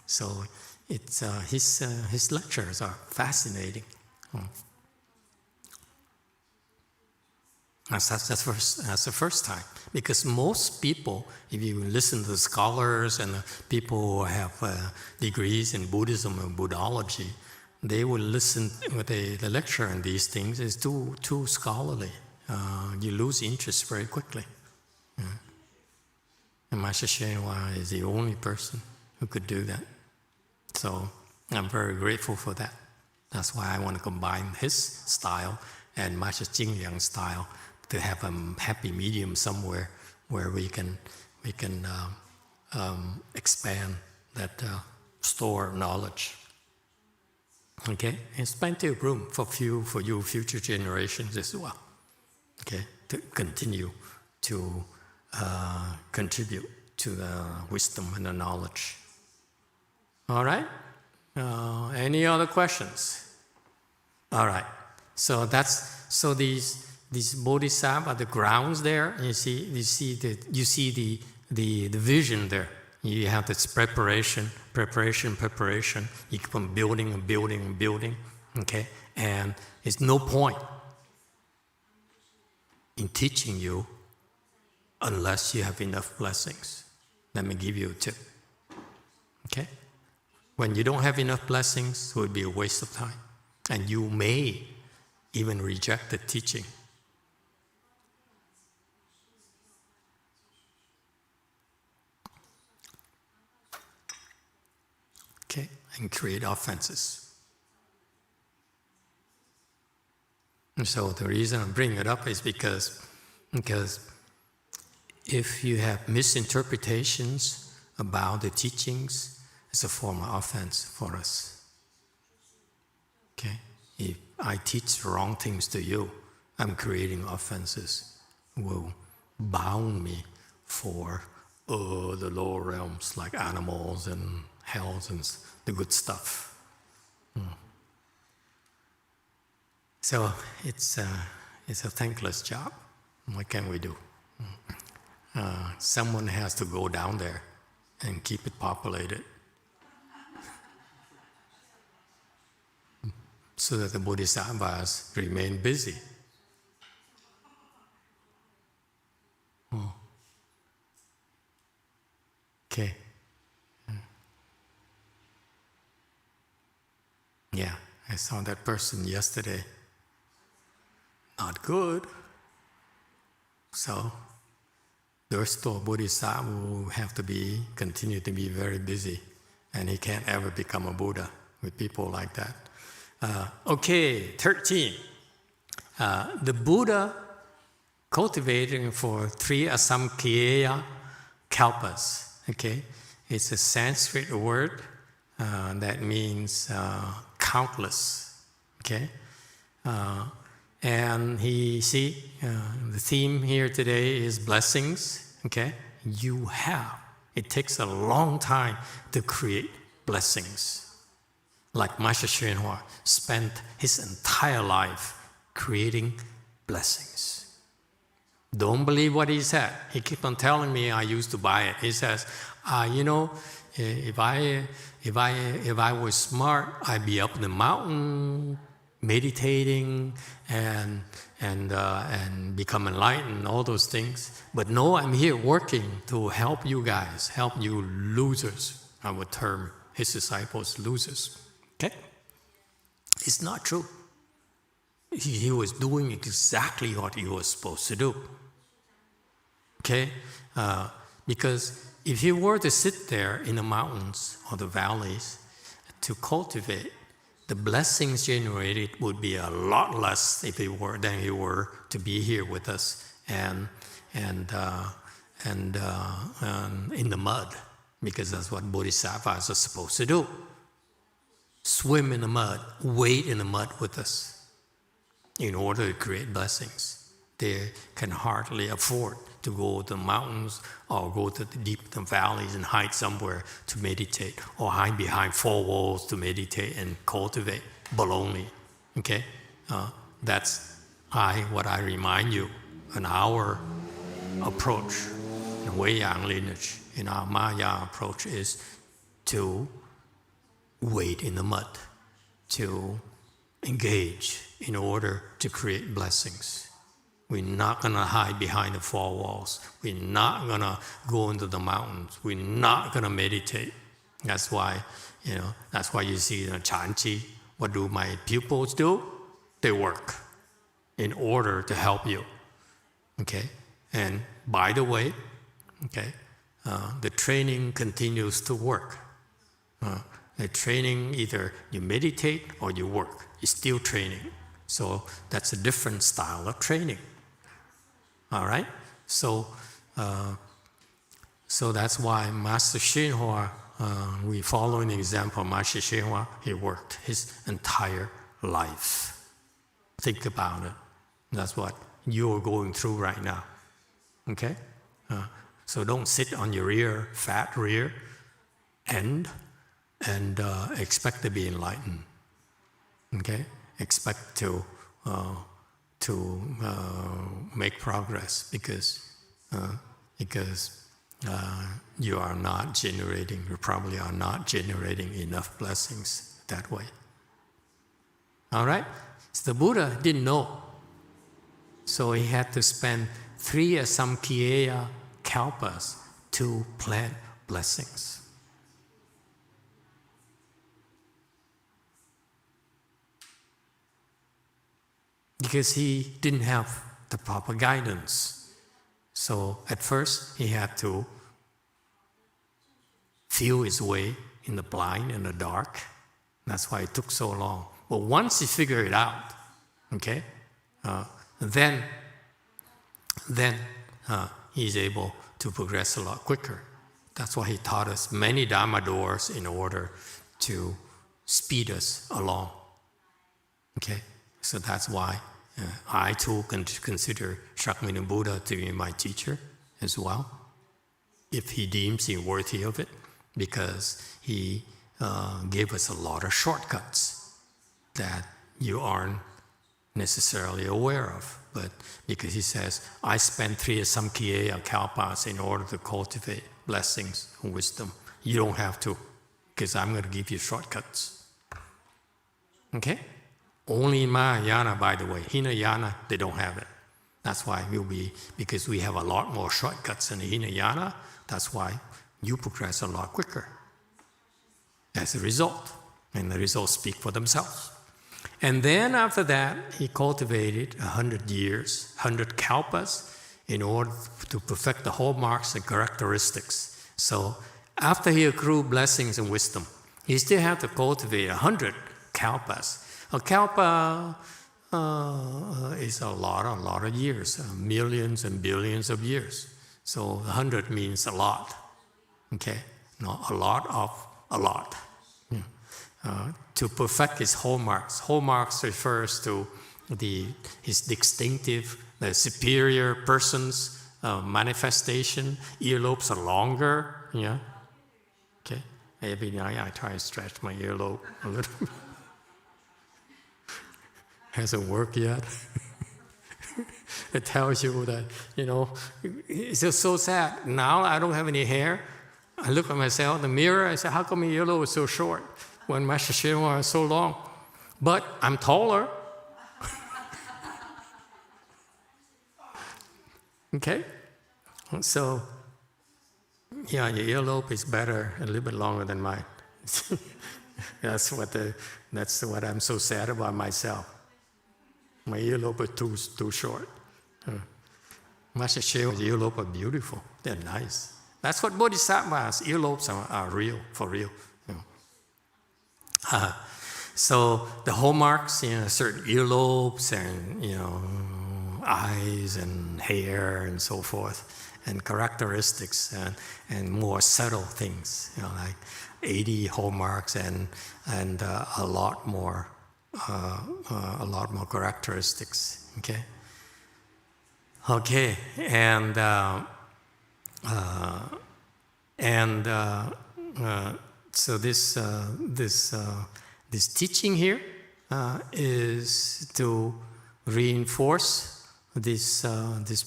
So it's his lectures are fascinating. That's the first time. Because most people, if you listen to the scholars and the people who have degrees in Buddhism and Buddhology, they will listen with the lecture on these things is too scholarly. You lose interest very quickly. And Master Shenhua is the only person who could do that. So I'm very grateful for that. That's why I want to combine his style and Master Jingliang's style to have a happy medium somewhere where we can expand that store of knowledge. Okay, there's plenty of room for you future generations as well. Okay, to continue to contribute to the wisdom and the knowledge. All right. Any other questions? All right. So these bodhisattva, the grounds there. You see the vision there. You have this preparation. You keep on building and building and building. Okay, and there's no point in teaching you unless you have enough blessings. Let me give you a tip. Okay, when you don't have enough blessings, it would be a waste of time, and you may even reject the teaching. Okay, and create offenses. And so the reason I'm bringing it up is because if you have misinterpretations about the teachings, it's a form of offense for us. Okay, if I teach wrong things to you, I'm creating offenses, will bound me for the lower realms like animals and hells and the good stuff. So it's a thankless job. What can we do? Someone has to go down there and keep it populated so that the bodhisattvas remain busy. Okay. Yeah, I saw that person yesterday. Not good. So, those two bodhisattvas will have to continue to be very busy, and he can't ever become a Buddha with people like that. Okay, 13. The Buddha cultivating for 3 asamkhyeya kalpas. Okay, it's a Sanskrit word that means countless. Okay, and the theme here today is blessings. Okay, it takes a long time to create blessings. Like Master Hsuan spent his entire life creating blessings. Don't believe what he said. He kept on telling me I used to buy it. He says, if I was smart, I'd be up in the mountain meditating and become enlightened, all those things. But no, I'm here working to help you guys, help you losers. I would term his disciples losers. Okay? It's not true. He was doing exactly what he was supposed to do. Okay? Because if he were to sit there in the mountains or the valleys to cultivate, the blessings generated would be a lot less than he were to be here with us and in the mud, because that's what bodhisattvas are supposed to do. Swim in the mud, wade in the mud with us in order to create blessings. They can hardly afford to go to the mountains or go to the deep valleys and hide somewhere to meditate, or hide behind 4 walls to meditate and cultivate. Baloney. Okay? That's what I remind you in our approach, in Wei-Yang lineage, in our Maya approach, is to wade in the mud, to engage in order to create blessings. We're not going to hide behind the 4 walls. We're not going to go into the mountains. We're not going to meditate. That's why you see in Chanchi, what do my pupils do? They work in order to help you. Okay? And by the way, okay, the training continues to work. The training, either you meditate or you work. It's still training. So that's a different style of training. All right? So that's why Master Hsuan, we follow an example of Master Hsuan, he worked his entire life. Think about it. That's what you're going through right now. Okay? So don't sit on your fat rear and expect to be enlightened. Okay? Expect to make progress because you probably are not generating enough blessings that way. All right? So the Buddha didn't know. So he had to spend 3 asamkhyeya kalpas to plant blessings. Because he didn't have the proper guidance. So at first he had to feel his way in the blind and the dark. That's why it took so long. But once he figured it out, okay, then he's able to progress a lot quicker. That's why he taught us many Dharma doors in order to speed us along. Okay, so that's why I too consider Shakyamuni Buddha to be my teacher as well. if he deems him worthy of it, because he gave us a lot of shortcuts that you aren't necessarily aware of. But because he says, I spent 3 samkhya kalpas in order to cultivate blessings and wisdom. You don't have to, because I'm going to give you shortcuts. Okay? Only in Mahayana, by the way. Hinayana, they don't have it. That's why because we have a lot more shortcuts in the Hinayana, that's why you progress a lot quicker as a result. And the results speak for themselves. And then after that, he cultivated 100 years, 100 kalpas, in order to perfect the hallmarks and characteristics. So after he accrued blessings and wisdom, he still had to cultivate 100 kalpas. A kalpa is a lot of years, millions and billions of years. So 100 means a lot, okay? Not a lot of a lot. To perfect his hallmarks. Hallmarks refers to his distinctive, the superior person's manifestation. Earlobes are longer, yeah. Okay. Every night I try to stretch my earlobe a little bit. Hasn't worked yet. It tells you that, it's just so sad. Now I don't have any hair. I look at myself in the mirror, I say, how come my earlobe is so short when Master Shenhua is so long? But I'm taller. Okay? So, yeah, your earlobe is better, a little bit longer than mine. That's what I'm so sad about myself. My earlobe is too short. Master Shenhua's earlobe are beautiful. They're nice. That's what Bodhisattvas' earlobes are real, for real. So the hallmarks, certain earlobes and, eyes and hair and so forth, and characteristics and more subtle things, like 80 hallmarks and a lot more characteristics. Okay. Okay, so this teaching here is to reinforce this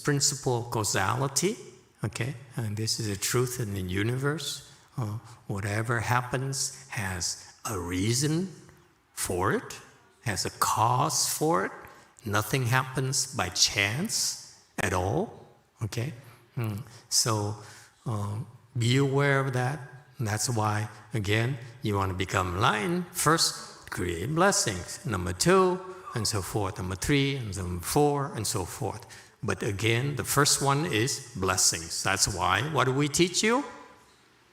principle of causality. Okay, and this is a truth in the universe. Whatever happens has a reason for it, has a cause for it. Nothing happens by chance at all. Okay, so be aware of that. And that's why, again, you want to become enlightened. First, create blessings. Number 2, and so forth. Number 3, and number 4, and so forth. But again, the first one is blessings. That's why, what do we teach you?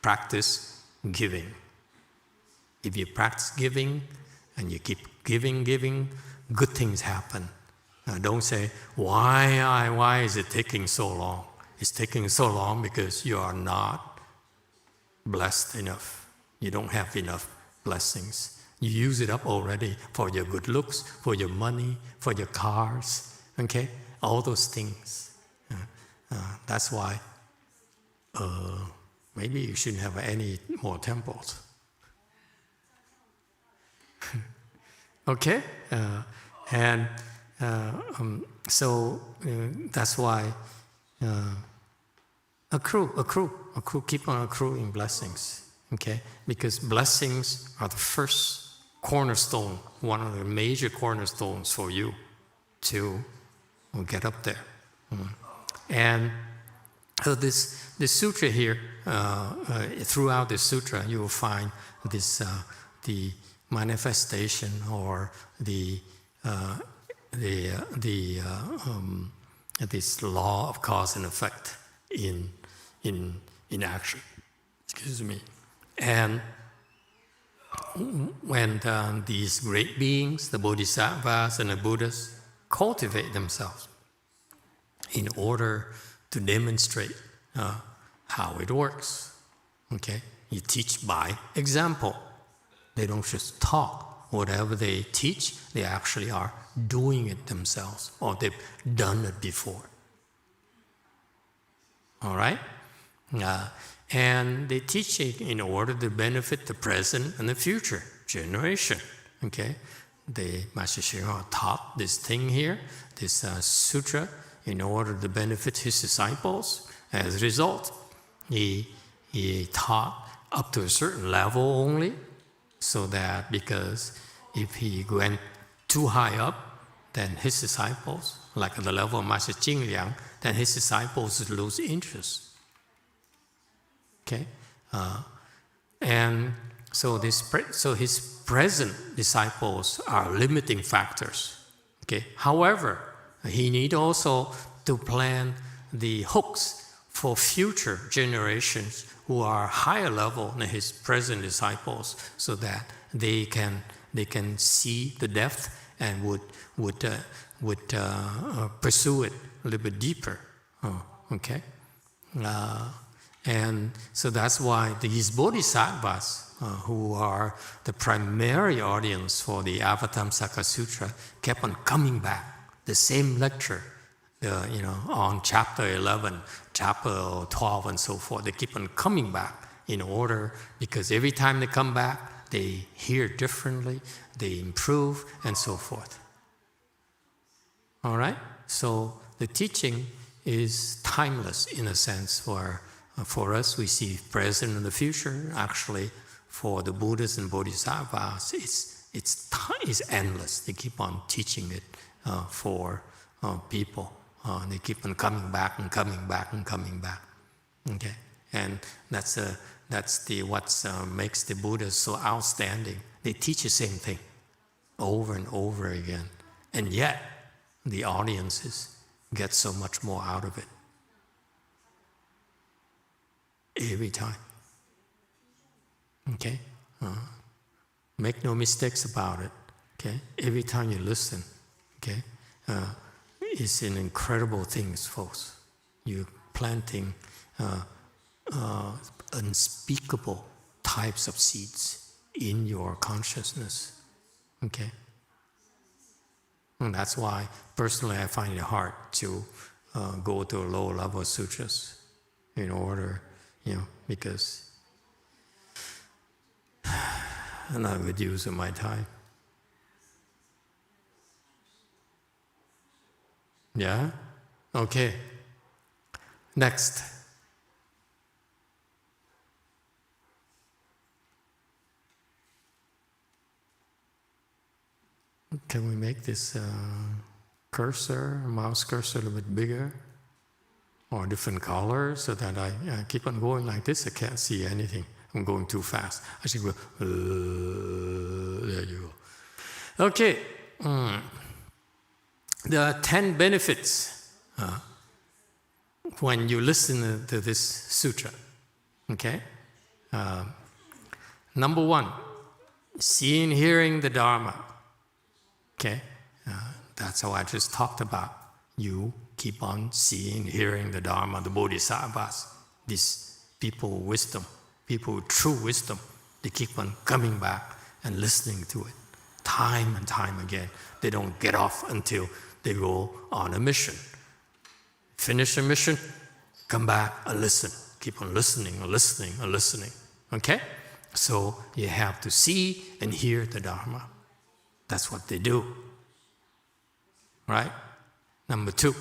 Practice giving. If you practice giving, and you keep giving, good things happen. Now don't say, why is it taking so long? It's taking so long because you are not blessed enough. You don't have enough blessings. You use it up already for your good looks, for your money, for your cars, okay? All those things. That's why maybe you shouldn't have any more temples. Okay? So that's why accrue, keep on accruing blessings, okay? Because blessings are the first cornerstone, one of the major cornerstones for you to get up there. And so this sutra here, throughout this sutra, you will find this the manifestation or this law of cause and effect in action. Excuse me. And when these great beings, the Bodhisattvas and the Buddhas, cultivate themselves in order to demonstrate how it works. Okay? You teach by example. They don't just talk. Whatever they teach, they actually are doing it themselves, or they've done it before. All right? And they teach it in order to benefit the present and the future generation. Okay, the Master Hsuan taught this thing here, this sutra, in order to benefit his disciples. As a result, he taught up to a certain level only, so that because if he went too high up, then his disciples, like at the level of Master Jingliang, then his disciples would lose interest. Okay, and so his present disciples are limiting factors. Okay, however, he need also to plan the hooks for future generations who are higher level than his present disciples, so that they can see the depth and would pursue it a little bit deeper. Okay. And so that's why these bodhisattvas, who are the primary audience for the Avatamsaka Sutra, kept on coming back. The same lecture, on chapter 11, chapter 12, and so forth. They keep on coming back in order, because every time they come back, they hear differently, they improve, and so forth. All right? So the teaching is timeless in a sense, where for us, we see present and the future. Actually, for the Buddhas and Bodhisattvas, it's endless. They keep on teaching it for people. They keep on coming back and coming back and coming back. Okay, and that's what makes the Buddhas so outstanding. They teach the same thing over and over again, and yet the audiences get so much more out of it. Every time. Okay? Make no mistakes about it. Okay? Every time you listen, okay? It's an incredible thing, folks. You're planting unspeakable types of seeds in your consciousness. Okay? And that's why, personally, I find it hard to go to lower level sutras in order, because I'm not a good use of my time. Yeah? Okay. Next. Can we make this mouse cursor a little bit bigger? Or different colors, so that I keep on going like this, I can't see anything. I'm going too fast. I should go, there you go. Okay, there are 10 benefits when you listen to this sutra. Okay? Number 1, seeing, hearing the Dharma. Okay? That's how I just talked about. You keep on seeing, hearing the Dharma, the Bodhisattvas, these people with wisdom, people with true wisdom. They keep on coming back and listening to it time and time again. They don't get off until they go on a mission. Finish a mission, come back and listen. Keep on listening and listening and listening. Okay? So you have to see and hear the Dharma. That's what they do. Right? Number 2,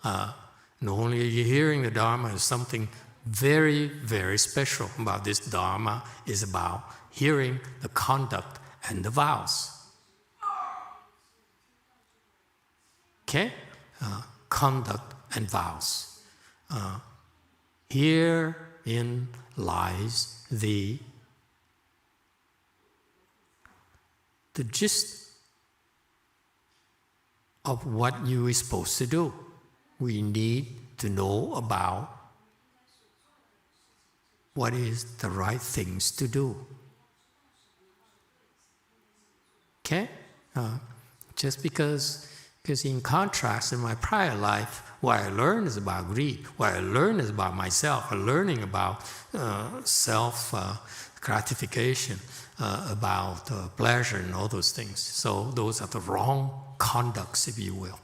not only are you hearing the Dharma, is something very, very special about this Dharma is about hearing the conduct and the vows. Okay? Conduct and vows. Herein lies the gist of what you are supposed to do. We need to know about what is the right things to do. Okay? Just because in contrast, in my prior life, what I learned is about greed. What I learned is about myself. I'm learning about self-gratification, about pleasure and all those things. So those are the wrong conducts, if you will.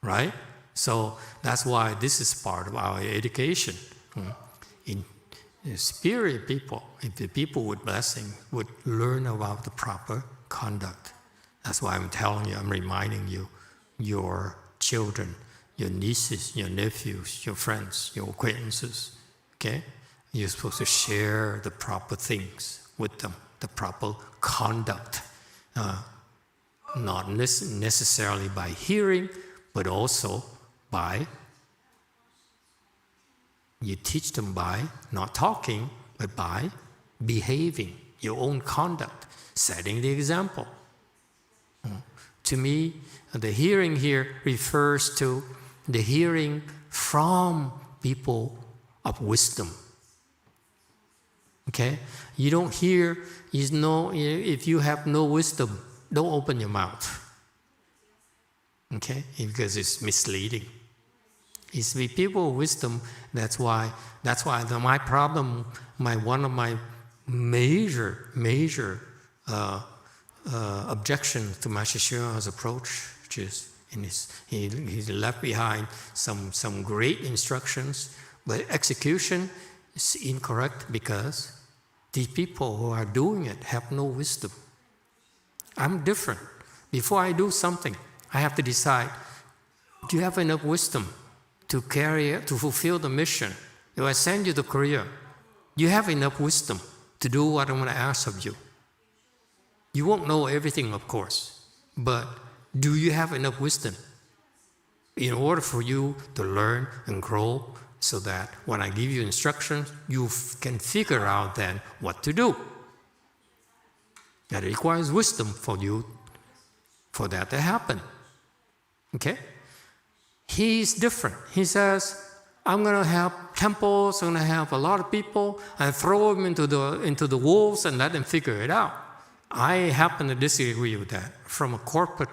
Right? So that's why this is part of our education. In the superior people, if the people with blessing would learn about the proper conduct. That's why I'm telling you, I'm reminding you, your children, your nieces, your nephews, your friends, your acquaintances, okay? You're supposed to share the proper things with them, the proper conduct. Not necessarily by hearing, but also by, you teach them by not talking, but by behaving, your own conduct, setting the example. To me, the hearing here refers to the hearing from people of wisdom. Okay? You don't hear, if you have no wisdom, don't open your mouth. Okay? Because it's misleading. It's with people of wisdom, that's why my problem, one of my major objections to Master Hsu's approach, which is he left behind some great instructions, but execution is incorrect because these people who are doing it have no wisdom. I'm different. Before I do something, I have to decide, do you have enough wisdom to fulfill the mission? If I send you to Korea, do you have enough wisdom to do what I'm going to ask of you? You won't know everything, of course, but do you have enough wisdom in order for you to learn and grow so that when I give you instructions, you can figure out then what to do? That requires wisdom for that to happen. Okay? He's different. He says, I'm going to have temples, I'm going to have a lot of people, and throw them into the wolves and let them figure it out. I happen to disagree with that. From a corporate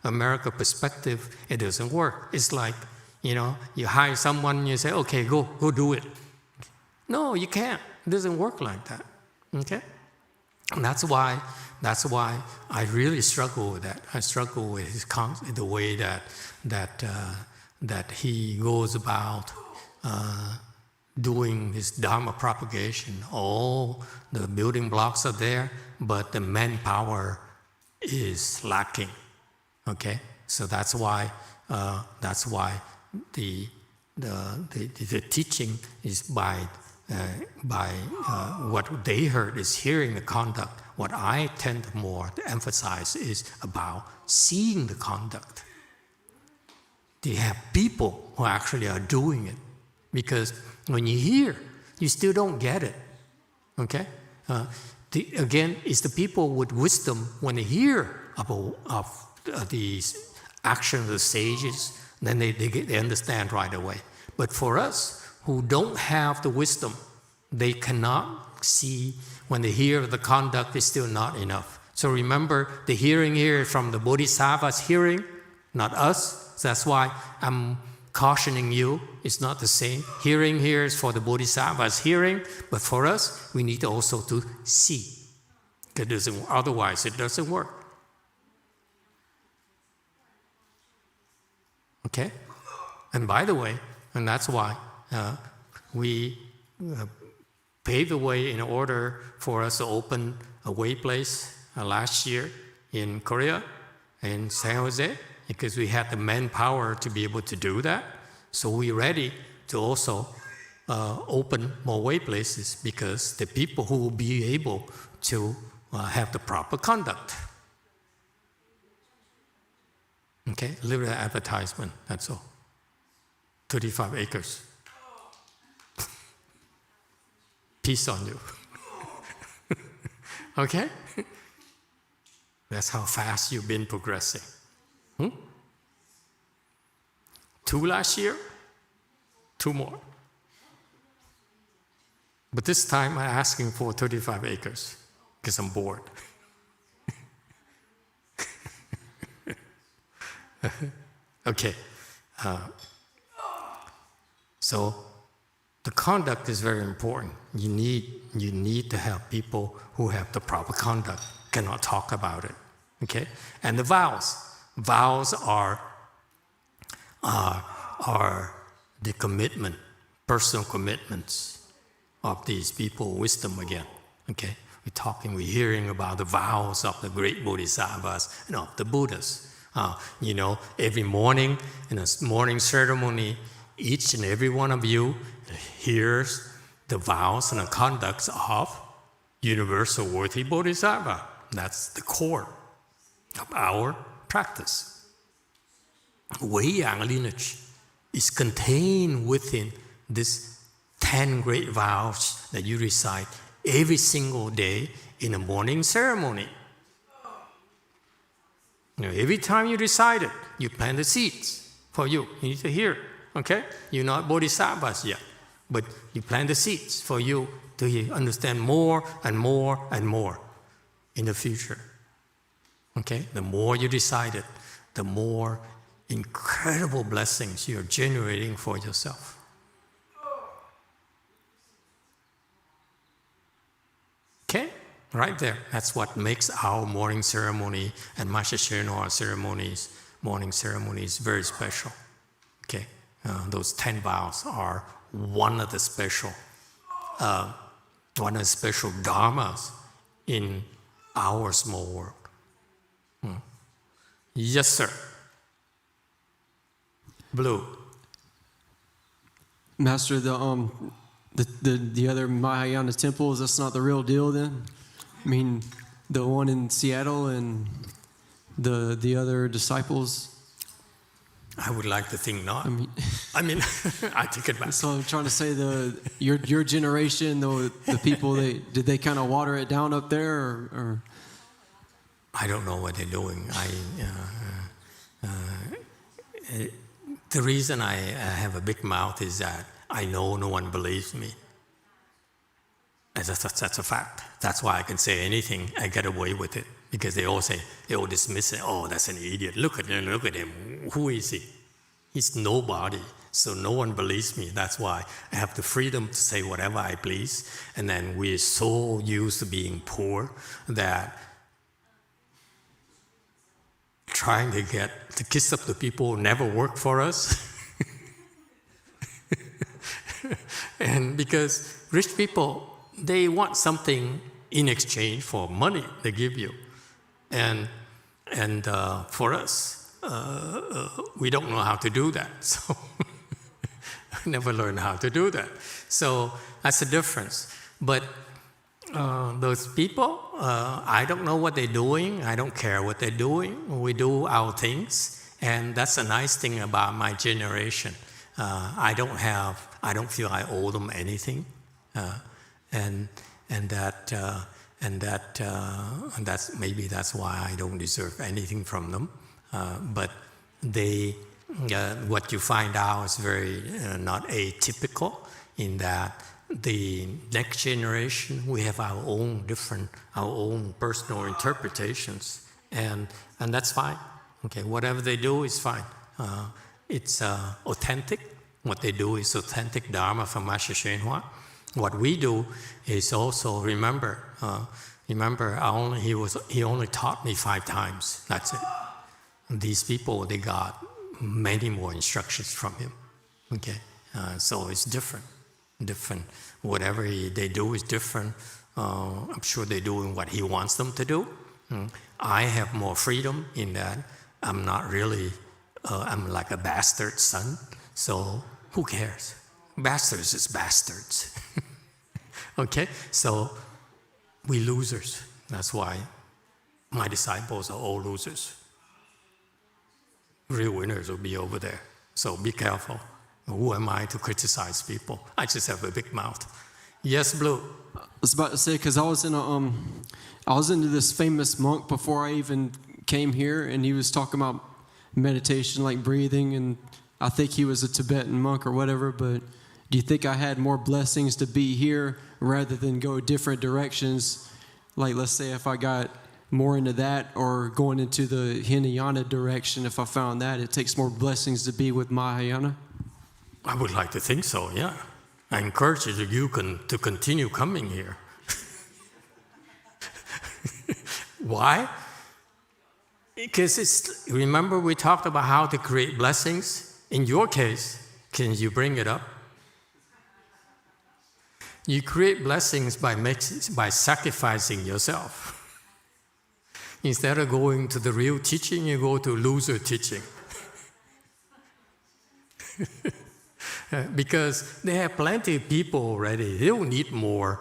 America perspective, it doesn't work. It's like, you hire someone, you say, okay, go do it. No, you can't. It doesn't work like that. Okay? And that's why I really struggle with that. I struggle with the way that he goes about doing his Dharma propagation. All the building blocks are there, but the manpower is lacking. Okay, so that's why the teaching is by what they heard is hearing the conduct. What I tend more to emphasize is about seeing the conduct. They have people who actually are doing it, because when you hear, you still don't get it. Okay? Again, it's the people with wisdom, when they hear of these actions of the sages, then they understand right away. But for us who don't have the wisdom, they cannot see. When they hear the conduct, is still not enough. So remember, the hearing here is from the Bodhisattva's hearing, not us. So that's why I'm cautioning you, it's not the same. Hearing here is for the Bodhisattva's hearing, but for us, we need also to see. Otherwise, it doesn't work. Okay? And by the way, and that's why we paved the way in order for us to open a way place last year in Korea, in San Jose, because we had the manpower to be able to do that. So we're ready to also open more way places, because the people who will be able to have the proper conduct. Okay, a little advertisement, that's all. 35 acres. Peace on you. Okay? That's how fast you've been progressing. 2 last year, 2 more. But this time I'm asking for 35 acres because I'm bored. Okay. So the conduct is very important. You need to have people who have the proper conduct, cannot talk about it. Okay? And the vows. Vows are the commitment personal commitments of these people, wisdom again. Okay, we're hearing about the vows of the great bodhisattvas and of the Buddhas. Every morning in a morning ceremony, each and every one of you hears the vows and the conducts of universal worthy bodhisattva. That's the core of our practice. Wei Yang lineage is contained within this 10 great vows that you recite every single day in a morning ceremony. Every time you recite it, you plant the seeds for you. You need to hear it, okay? You're not bodhisattvas yet, but you plant the seeds for you to understand more and more and more in the future. Okay? The more you recite it, the more incredible blessings you're generating for yourself. Okay? Right there. That's what makes our morning ceremony and Master Shenhua morning ceremonies very special. Okay? Those 10 vows are one of the special dharmas in our small world. Yes, sir. Blue. Master, the other Mahayana temples, that's not the real deal then? I mean, the one in Seattle and the other disciples? I would like to think not. I mean, I take it back. So I'm trying to say your generation, the people, did they kind of water it down up there, or? I don't know what they're doing. The reason I have a big mouth is that I know no one believes me. That's a fact. That's why I can say anything. I get away with it because they all dismiss it. Oh, that's an idiot. Look at him. Who is he? He's nobody. So no one believes me. That's why I have the freedom to say whatever I please. And then we're so used to being poor that trying to get the kiss of the people never work for us. And because rich people, they want something in exchange for money they give you. And for us, we don't know how to do that. So never learned how to do that. So that's the difference. But those people, I don't know what they're doing. I don't care what they're doing. We do our things. And that's a nice thing about my generation. I don't feel I owe them anything. And that's why I don't deserve anything from them. But what you find out is very not atypical in that the next generation, we have our own personal interpretations, and that's fine. Okay, whatever they do is fine. It's authentic. What they do is authentic Dharma from Master Shenhua. What we do is also remember. He only taught me 5 times. That's it. These people, they got many more instructions from him. Okay, so it's different. Whatever they do is different. I'm sure they're doing what he wants them to do. I have more freedom in that I'm not really. I'm like a bastard son. So who cares? Bastards is bastards. Okay, so we losers. That's why my disciples are all losers. Real winners will be over there. So be careful. Who am I to criticize people? I just have a big mouth. Yes, Blue. I was about to say, because I was into this famous monk before I even came here, and he was talking about meditation, like breathing, and I think he was a Tibetan monk or whatever. But do you think I had more blessings to be here rather than go different directions? Like, let's say if I got more into that or going into the Hinayana direction, if I found that, it takes more blessings to be with Mahayana? I would like to think so, yeah. I encourage you to continue coming here. Why? Because remember we talked about how to create blessings? In your case, can you bring it up? You create blessings by sacrificing yourself. Instead of going to the real teaching, you go to loser teaching. Because they have plenty of people already. They don't need more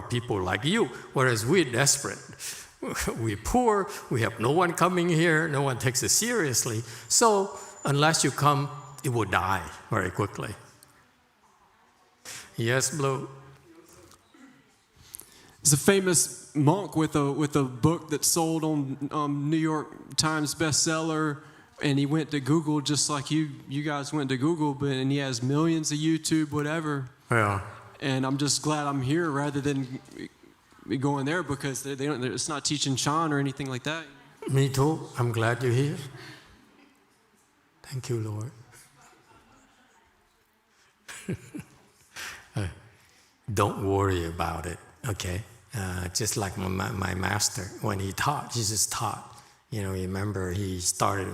people like you, whereas we're desperate. We're poor, we have no one coming here, no one takes it seriously. So unless you come, it will die very quickly. Yes, Blue? There's a famous monk with a book that sold on New York Times bestseller, and he went to Google just like you guys went to Google, and he has millions of YouTube, whatever. Yeah. And I'm just glad I'm here rather than going there, because they don't. It's not teaching Chan or anything like that. Me too. I'm glad you're here. Thank you, Lord. Don't worry about it, okay? Just like my master, when he taught, Jesus taught. You know, remember he started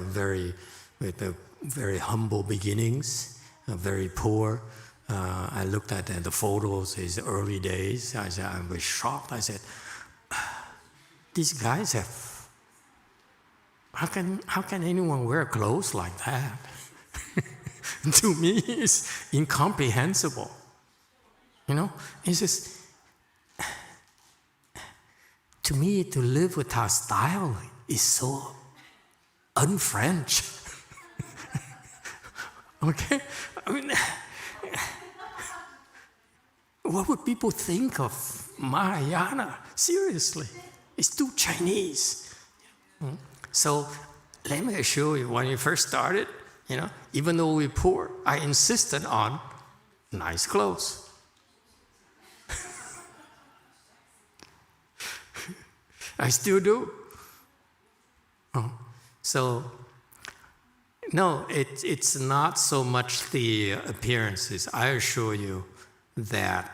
with very humble beginnings, very poor. I looked at the photos, his early days. I was shocked. I said, these guys have, how can anyone wear clothes like that? To me, it's incomprehensible. You know, it's just, to me, to live without style is so un-French. Okay? I mean, what would people think of Mahayana? Seriously, it's too Chinese. So let me assure you, when we first started, you know, even though we're poor, I insisted on nice clothes. I still do. So, no, it's not so much the appearances. I assure you that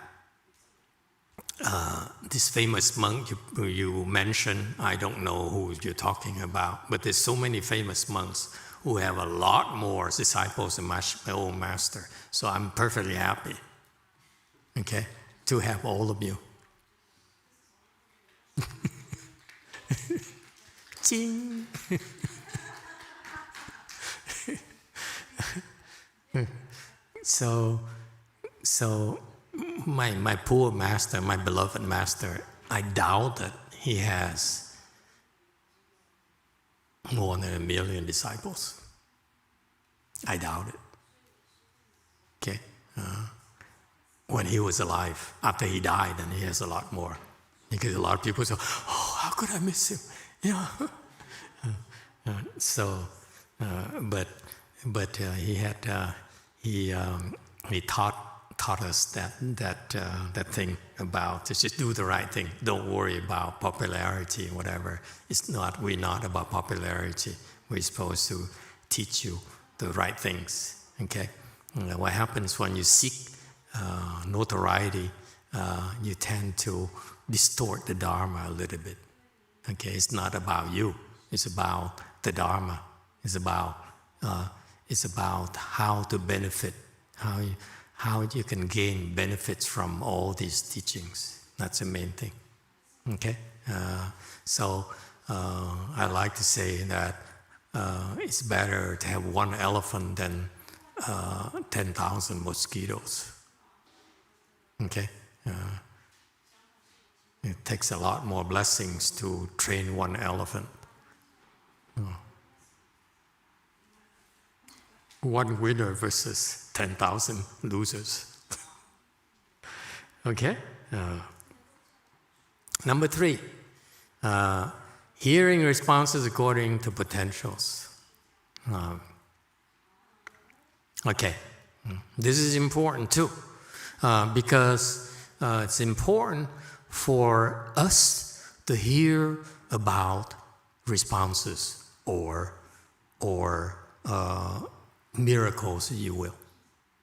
this famous monk you mentioned, I don't know who you're talking about, but there's so many famous monks who have a lot more disciples than my own master. So I'm perfectly happy, okay, to have all of you. Ching. So my poor master, my beloved master, I doubt that he has more than 1 million disciples. I doubt it. Okay, when he was alive, after he died, then he has a lot more. Because a lot of people say, "Oh, how could I miss him?" Yeah. But he taught us that thing about to just do the right thing. Don't worry about popularity, whatever. We're not about popularity. We're supposed to teach you the right things. Okay. What happens when you seek notoriety? You tend to distort the Dharma a little bit. Okay, it's not about you. It's about the Dharma. It's about how to benefit, how you can gain benefits from all these teachings. That's the main thing. Okay, so I like to say that it's better to have one elephant than 10,000 mosquitoes. Okay. It takes a lot more blessings to train one elephant. One winner versus 10,000 losers. Okay? Number 3, hearing responses according to potentials. Okay, this is important too, because it's important for us to hear about responses or miracles, if you will.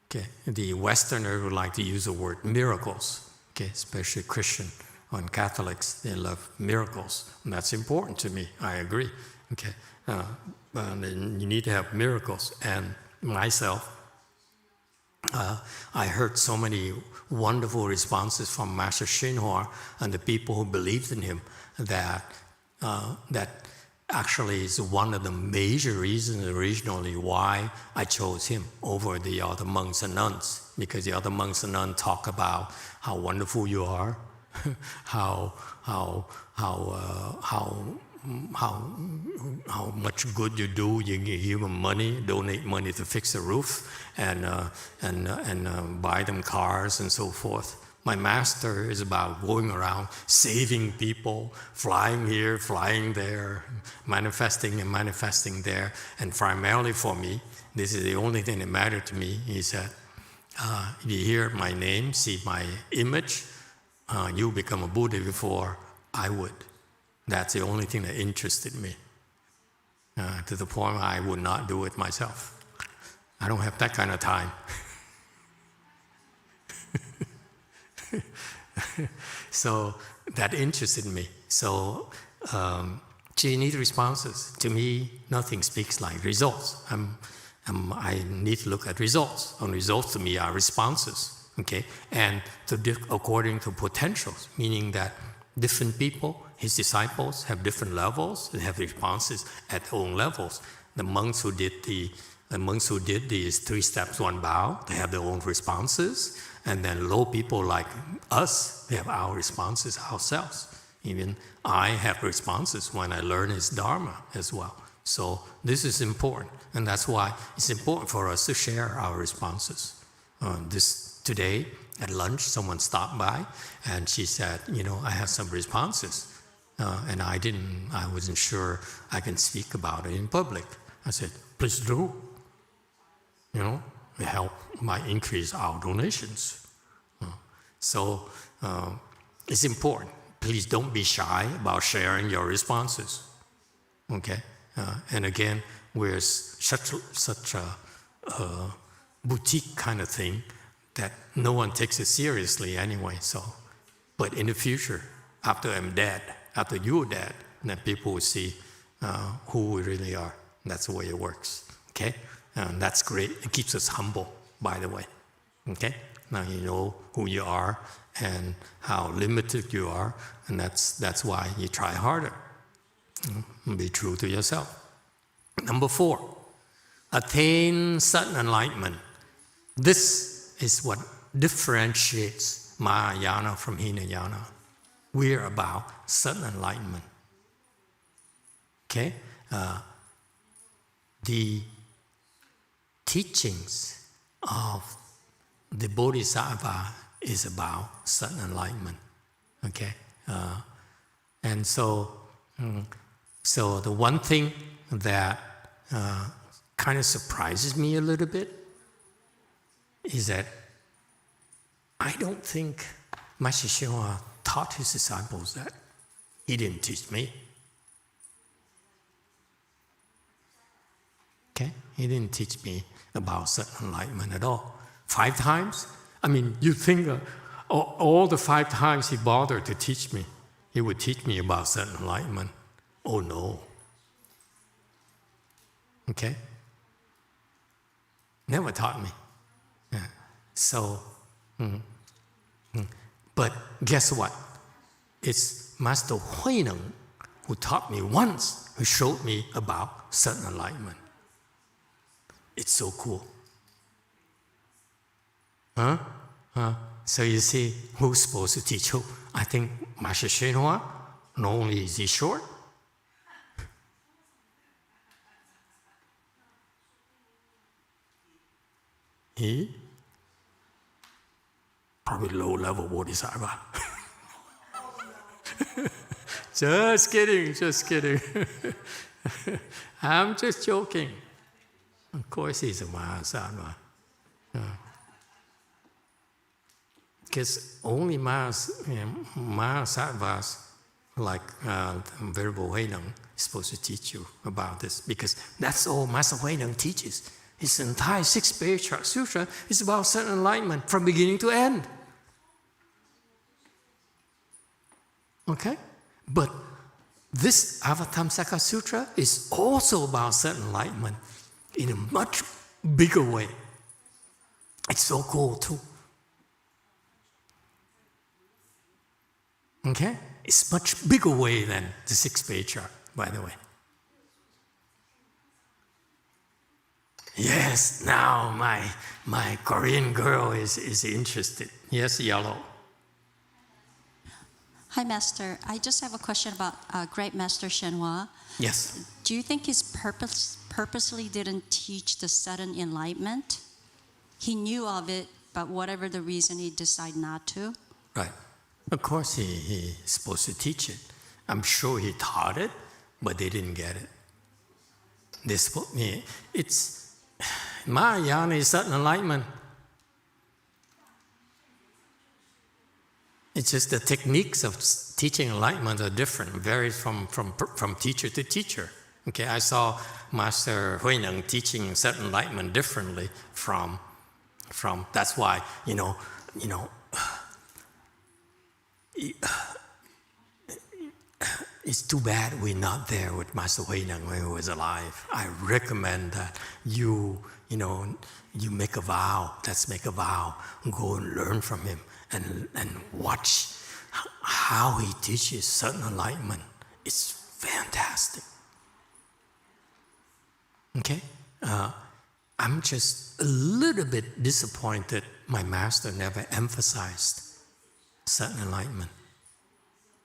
Okay, the Westerner would like to use the word miracles. Okay, especially Christian and Catholics, they love miracles, and that's important to me. I agree. Okay, you need to have miracles. And myself, I heard so many wonderful responses from Master Shinhua and the people who believed in him that actually is one of the major reasons originally why I chose him over the other monks and nuns, because the other monks and nuns talk about how wonderful you are, how much good you do. You give them money, donate money to fix the roof, and buy them cars and so forth. My master is about going around saving people, flying here, flying there, manifesting and manifesting there. And primarily for me, this is the only thing that mattered to me. He said, if you hear my name, see my image, you become a Buddha before I would. That's the only thing that interested me, to the point where I would not do it myself. I don't have that kind of time. So that interested me. So she needs responses. To me, nothing speaks like results. I need to look at results. And results to me are responses, okay? And according to potentials, meaning that different people, his disciples, have different levels. They have responses at their own levels. The monks who did these 3 steps, 1 bow, they have their own responses. And then low people like us, they have our responses ourselves. Even I have responses when I learn his Dharma as well. So this is important. And that's why it's important for us to share our responses. Today at lunch, someone stopped by and she said, I have some responses. And I wasn't sure I can speak about it in public. I said, please do. It might increase our donations. So it's important. Please don't be shy about sharing your responses. Okay? And again, we're such a boutique kind of thing that no one takes it seriously anyway. So, but in the future, after I'm dead, after you're dead, then people will see who we really are. That's the way it works. Okay? And that's great. It keeps us humble, by the way. Okay? Now you know who you are and how limited you are, and that's why you try harder. Be true to yourself. Number 4, attain sudden enlightenment. This is what differentiates Mahayana from Hinayana. We're about sudden enlightenment. Okay? The teachings of the Bodhisattva is about sudden enlightenment. Okay? And so the one thing that kind of surprises me a little bit is that I don't think Master Shinhua taught his disciples that. He didn't teach me. Okay? He didn't teach me about sudden enlightenment at all. 5 times? I mean, you think all the 5 times he bothered to teach me, he would teach me about sudden enlightenment. Oh no. Okay? Never taught me. Yeah. So, but guess what? It's Master Huineng who taught me once, who showed me about sudden enlightenment. It's so cool. So you see, who's supposed to teach who? I think Master Shinhua, not only is he short, he probably low-level bodhisattva. Just kidding. I'm just joking. Of course he's a Mahasattva. Because only Mahasattvas like Venerable Huineng is supposed to teach you about this, because that's all Master Huineng teaches. His entire 6 spiritual sutra is about sudden enlightenment from beginning to end. Okay? But this Avatamsaka Sutra is also about sudden enlightenment in a much bigger way. It's so cool too. Okay? It's much bigger way than the 6-page chart, by the way. Yes, now my Korean girl is interested. Yes, yellow. Hi, Master. I just have a question about Great Master Shenhua. Yes. Do you think he purposely didn't teach the sudden enlightenment? He knew of it, but whatever the reason, he decided not to? Right. Of course he's supposed to teach it. I'm sure he taught it, but they didn't get it. It's Mahayana is sudden enlightenment. It's just the techniques of teaching enlightenment are different, varies from teacher to teacher. Okay, I saw Master Huineng teaching sudden enlightenment differently from that's why, it's too bad we're not there with Master Huineng when he was alive. I recommend that you make a vow. Let's make a vow. Go and learn from him and watch how he teaches sudden enlightenment. It's fantastic. Okay? I'm just a little bit disappointed my master never emphasized sudden enlightenment.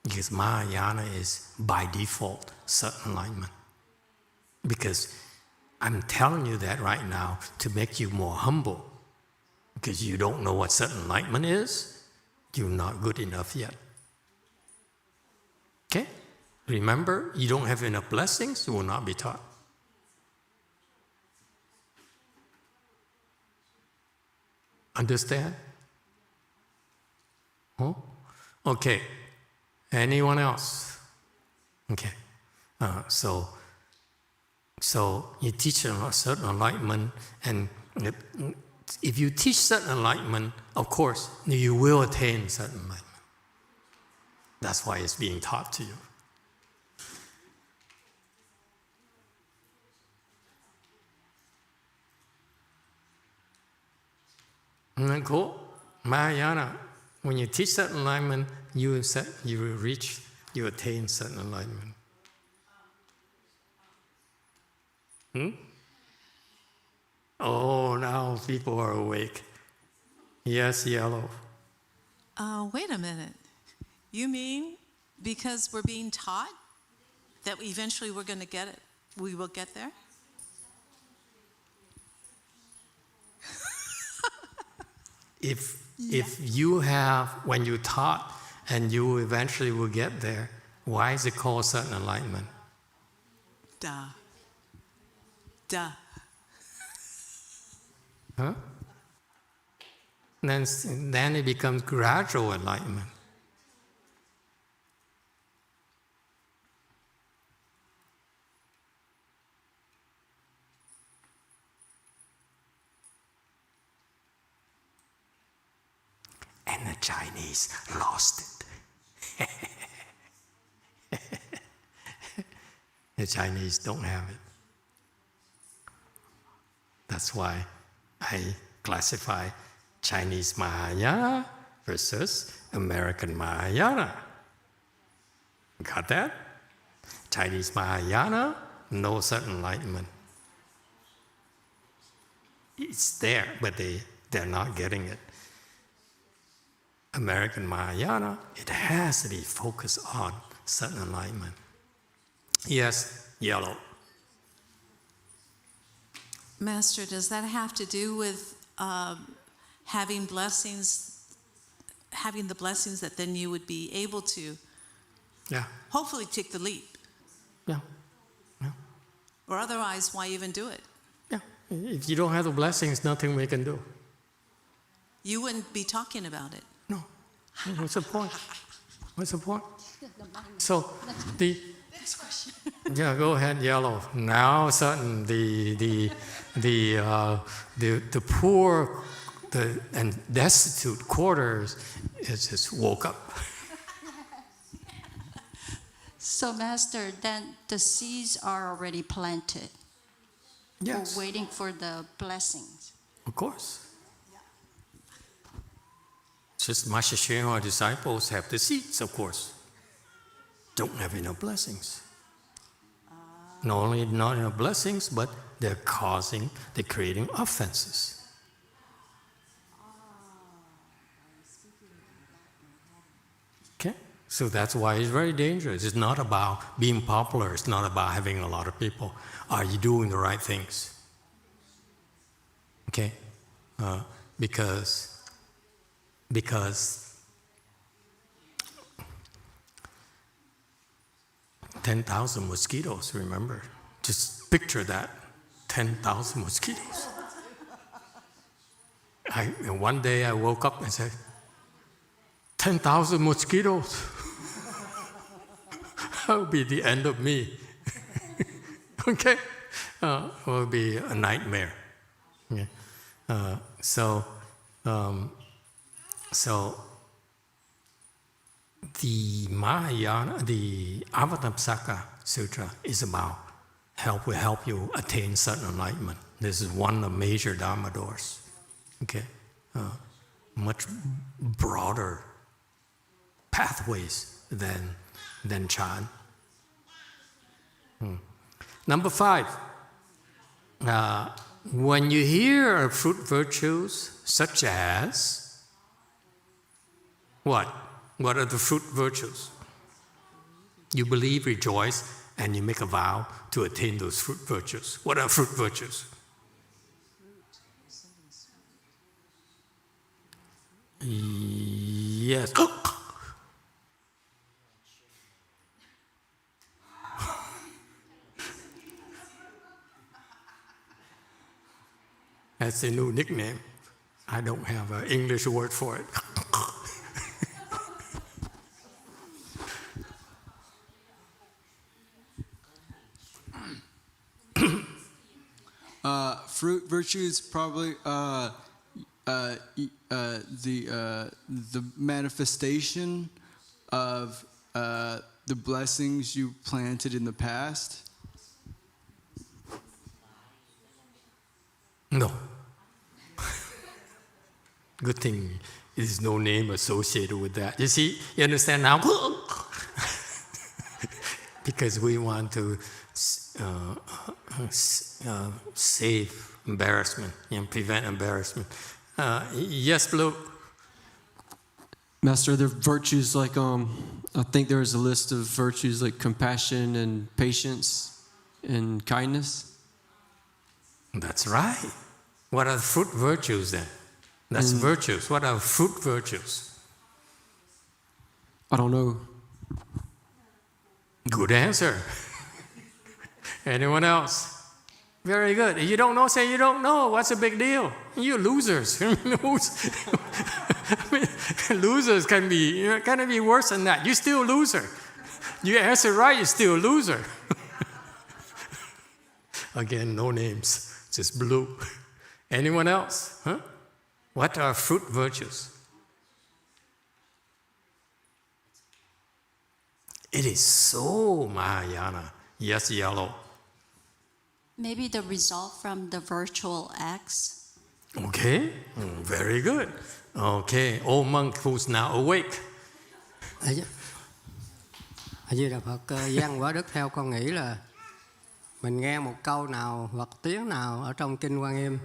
Because Mahayana is by default sudden enlightenment. Because I'm telling you that right now to make you more humble. Because you don't know what sudden enlightenment is, you're not good enough yet. Okay? Remember, you don't have enough blessings, you will not be taught. Understand? Oh? Okay. Anyone else? Okay. So you teach a certain enlightenment, and if you teach certain enlightenment, of course, you will attain certain enlightenment. That's why it's being taught to you. Isn't that cool? Mahayana, when you teach certain enlightenment, you attain certain enlightenment. Oh, now people are awake. Yes, yellow. Wait a minute. You mean because we're being taught that eventually we're going to get it? We will get there? If you have, when you taught and you eventually will get there, why is it called certain enlightenment? Duh. Huh? Then it becomes gradual enlightenment. And the Chinese lost it. The Chinese don't have it. That's why I classify Chinese Mahayana versus American Mahayana. Got that? Chinese Mahayana, no certain enlightenment. It's there, but they're not getting it. American Mahayana, it has to be focused on certain enlightenment. Yes, yellow. Master, does that have to do with having blessings, having the blessings that then you would be able to hopefully take the leap? Yeah. Or otherwise, why even do it? Yeah. If you don't have the blessings, nothing we can do. You wouldn't be talking about it. No. What's the point? What's the point? So Next question. yeah, go ahead, yellow. Now, certain the poor, and destitute quarters is just woke up. So, Master, then the seeds are already planted. Yes, We're waiting for the blessings. of course. Just Master Shenhua disciples have the seeds, of course. Don't have enough blessings. Not only not enough blessings, but they're creating offenses. Okay? So that's why it's very dangerous. It's not about being popular. It's not about having a lot of people. Are you doing the right things? Okay? Because 10,000 mosquitoes, remember? Just picture that, 10,000 mosquitoes. And one day I woke up and said, 10,000 mosquitoes. That will be the end of me. Okay? It will be a nightmare. Okay? So the Mahayana, the Avatamsaka Sutra is about will help you attain certain enlightenment. This is one of the major Dharma doors. Okay? Much broader pathways than Chan. Number 5. When you hear of fruit virtues such as what? What are the fruit virtues? You believe, rejoice, and you make a vow to attain those fruit virtues. What are fruit virtues? Yes. That's a new nickname. I don't have an English word for it. Fruit virtues probably the manifestation of the blessings you planted in the past. No. Good thing there's no name associated with that. You see, you understand now? Because we want to save embarrassment and prevent embarrassment. Yes, Blue? Master, there are virtues like, I think there's a list of virtues like compassion and patience and kindness. That's right. What are the fruit virtues then? That's virtues. What are fruit virtues? I don't know. Good answer. Anyone else? Very good. If you don't know, say you don't know. What's the big deal? You losers. Losers can be worse than that. You're still a loser. You answer right, you're still a loser. Again, no names. Just Blue. Anyone else? Huh? What are fruit virtues? It is so Mahayana. Yes, Yellow. Maybe the result from the virtual acts. Okay, very good. Okay, old monk who's now awake. A Di Đà Phật, văn quả đức theo con nghĩ là mình nghe một câu nào hoặc tiếng nào ở trong kinh Quan Nghiêm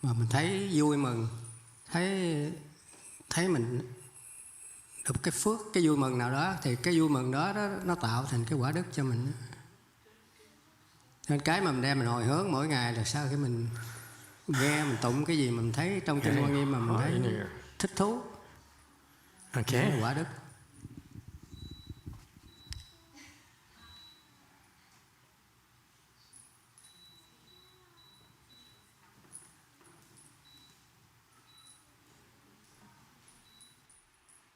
mà mình thấy vui mừng, thấy mình được cái phước, cái vui mừng nào đó, thì cái vui mừng đó nó tạo thành cái quả đức cho mình. Nên cái mà mình đem mình hồi hướng mỗi ngày là sao khi mình nghe, mình tụng cái gì mình thấy trong kinh Quan Nghiêm mà mình thấy thích thú. Okay. Quả đức.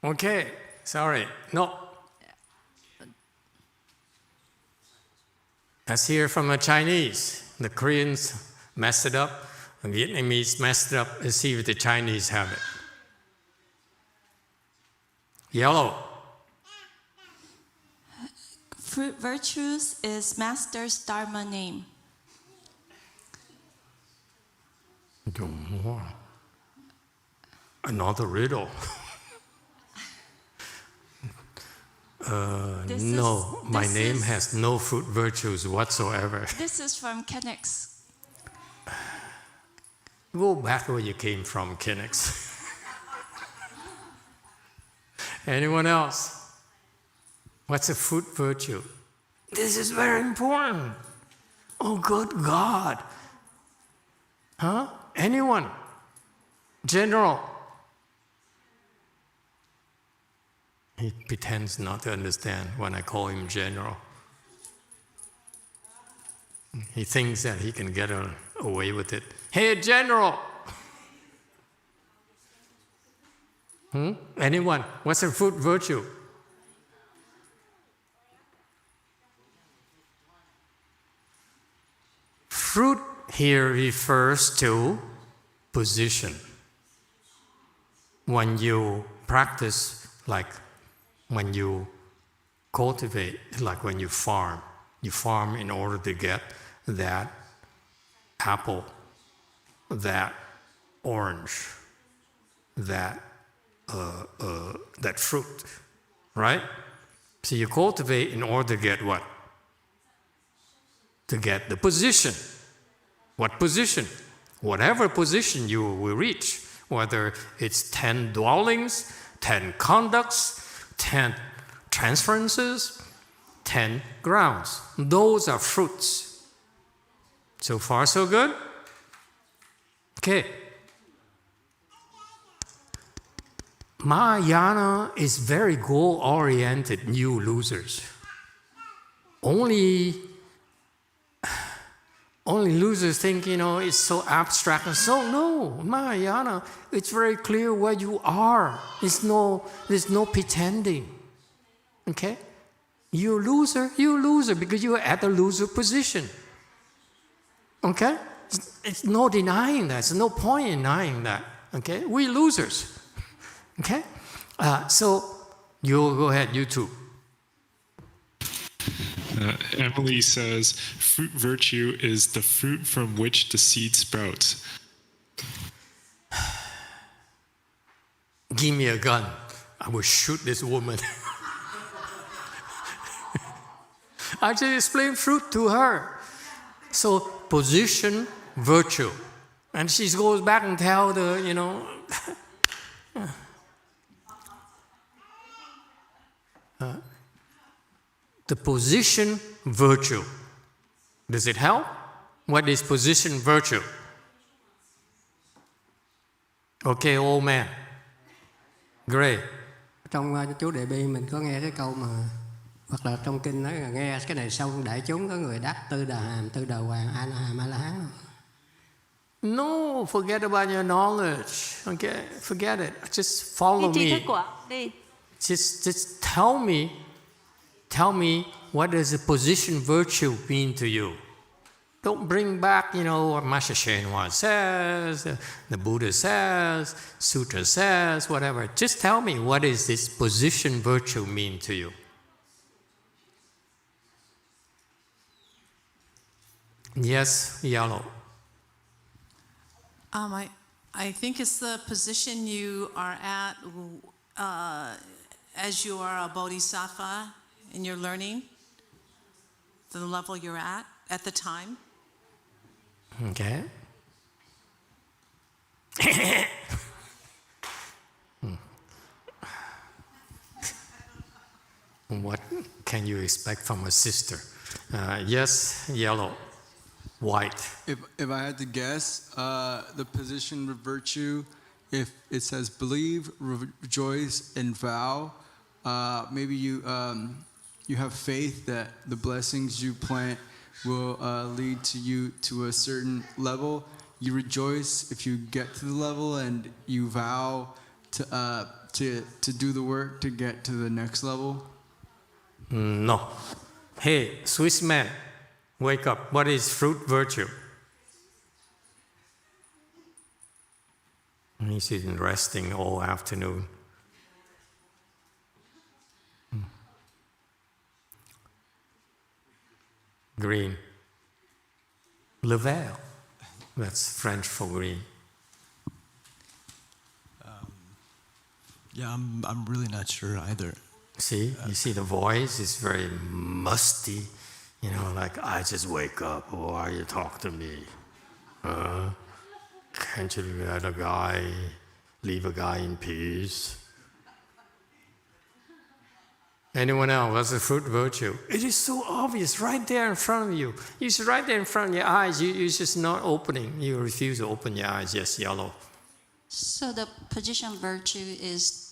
Okay, sorry. No. Let's hear from the Chinese. The Koreans messed it up. The Vietnamese messed it up. Let's see if the Chinese have it. Yellow. Fruit virtues is Master's Dharma name. Another riddle. No, my name has no fruit virtues whatsoever. This is from Kennex. Go back where you came from, Kennex. Anyone else? What's a fruit virtue? This is very important. Oh, good God. Huh? Anyone? General? He pretends not to understand when I call him general. He thinks that he can get away with it. Hey, general! Anyone? What's a fruit virtue? Fruit here refers to position. When you practice, like when you cultivate, like when you farm in order to get that apple, that orange, that fruit, right? So you cultivate in order to get what? To get the position. What position? Whatever position you will reach, whether it's 10 dwellings, 10 conducts, 10 transferences, 10 grounds. Those are fruits. So far, so good? Okay. Mahayana is very goal-oriented, new losers. Only losers think, it's so abstract. And so, no, Mahayana, it's very clear where you are. There's no pretending. Okay? You're a loser because you're at the loser position. Okay? It's no denying that. There's no point in denying that. Okay? We're losers. Okay? So, you go ahead, you too. Emily says, fruit virtue is the fruit from which the seed sprouts. Give me a gun. I will shoot this woman. I just explained fruit to her. So, position, virtue. And she goes back and tells the position virtue. Does it help? What is position virtue? Okay, old man. Great. Trong chú Đề Bi mình có nghe cái câu mà, hoặc là trong kinh nói là nghe cái này xong đại chúng có người đắc tư đà hàm, tư đà hoàng, a la hàm, a la hán. No, forget about your knowledge. Okay, forget it. Just follow me. Just tell me what does the position virtue mean to you. Don't bring back, what Master Shenhua says, the Buddha says, Sutra says, whatever. Just tell me what does this position virtue mean to you. Yes, yellow. I think it's the position you are at as you are a bodhisattva in your learning, the level you're at the time. Okay. What can you expect from a sister? Yes, yellow. White. If I had to guess, the position of virtue, if it says believe, rejoice, and vow, maybe you have faith that the blessings you plant will lead to you to a certain level. You rejoice if you get to the level, and you vow to do the work to get to the next level. No. Hey, Swiss man, wake up. What is fruit virtue? He's been resting all afternoon. Green. Le vert. That's French for green. Yeah, I'm really not sure either. See, you see the voice is very musty, you know, like, I just wake up, why you talk to me? Can't you leave a guy in peace? Anyone else? What's the fruit virtue? It is so obvious, right there in front of you. It's right there in front of your eyes. You're just not opening. You refuse to open your eyes. Yes, yellow. So the position virtue is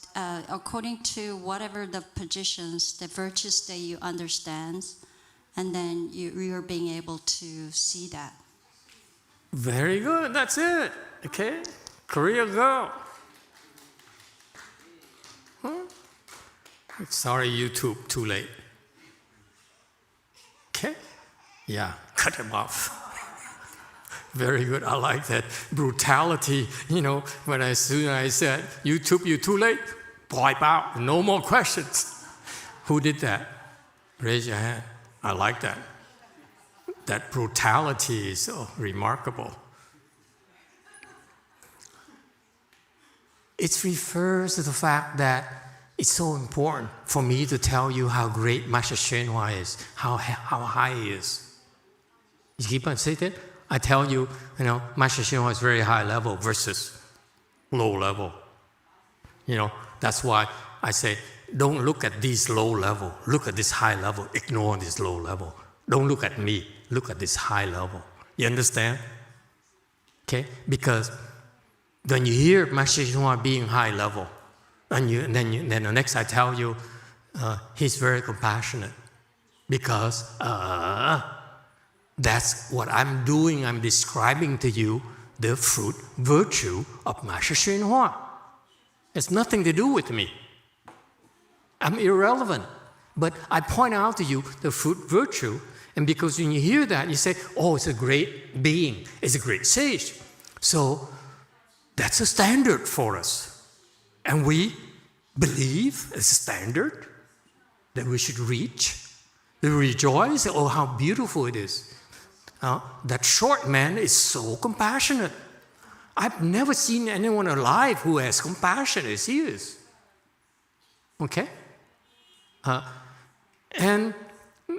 according to whatever the positions, the virtues that you understand, and then you're being able to see that. Very good. That's it. Okay? Korea girl. Sorry, YouTube, too late. Okay? Yeah, cut him off. Very good. I like that brutality. You know, when as soon as I said, YouTube, you too late, wipe out. No more questions. Who did that? Raise your hand. I like that. That brutality is so remarkable. It refers to the fact that it's so important for me to tell you how great Master Hsuan Hua is, how high he is. You keep on saying that? I tell you, Master Hsuan Hua is very high level versus low level. That's why I say, don't look at this low level. Look at this high level. Ignore this low level. Don't look at me. Look at this high level. You understand? Okay? Because when you hear Master Hsuan Hua being high level, and then the next I tell you, he's very compassionate. Because that's what I'm doing. I'm describing to you the fruit virtue of Master Hsuan Hua. It's nothing to do with me. I'm irrelevant. But I point out to you the fruit virtue, and because when you hear that, you say, oh, it's a great being. It's a great sage. So that's a standard for us. And we believe it's a standard that we should reach. We rejoice, oh, how beautiful it is. That short man is so compassionate. I've never seen anyone alive who has compassion as he is. Okay? And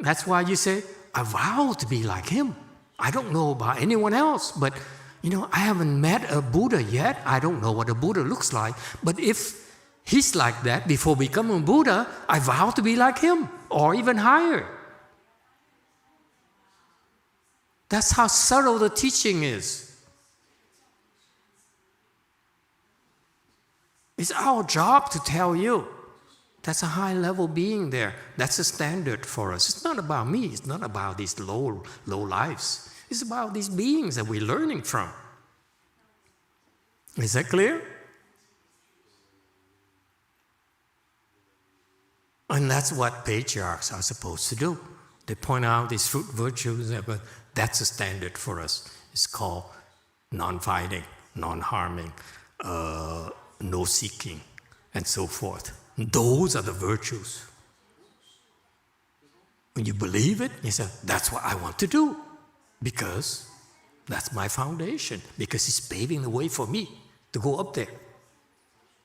that's why you say, I vow to be like him. I don't know about anyone else, but I haven't met a Buddha yet. I don't know what a Buddha looks like. But if he's like that before becoming a Buddha, I vow to be like him or even higher. That's how subtle the teaching is. It's our job to tell you that's a high level being there. That's a standard for us. It's not about me. It's not about these low lives. It's about these beings that we're learning from. Is that clear? And that's what patriarchs are supposed to do. They point out these fruit virtues, but that's a standard for us. It's called non-fighting, non-harming, no seeking, and so forth. Those are the virtues. When you believe it, you say, that's what I want to do. Because that's my foundation. Because it's paving the way for me to go up there.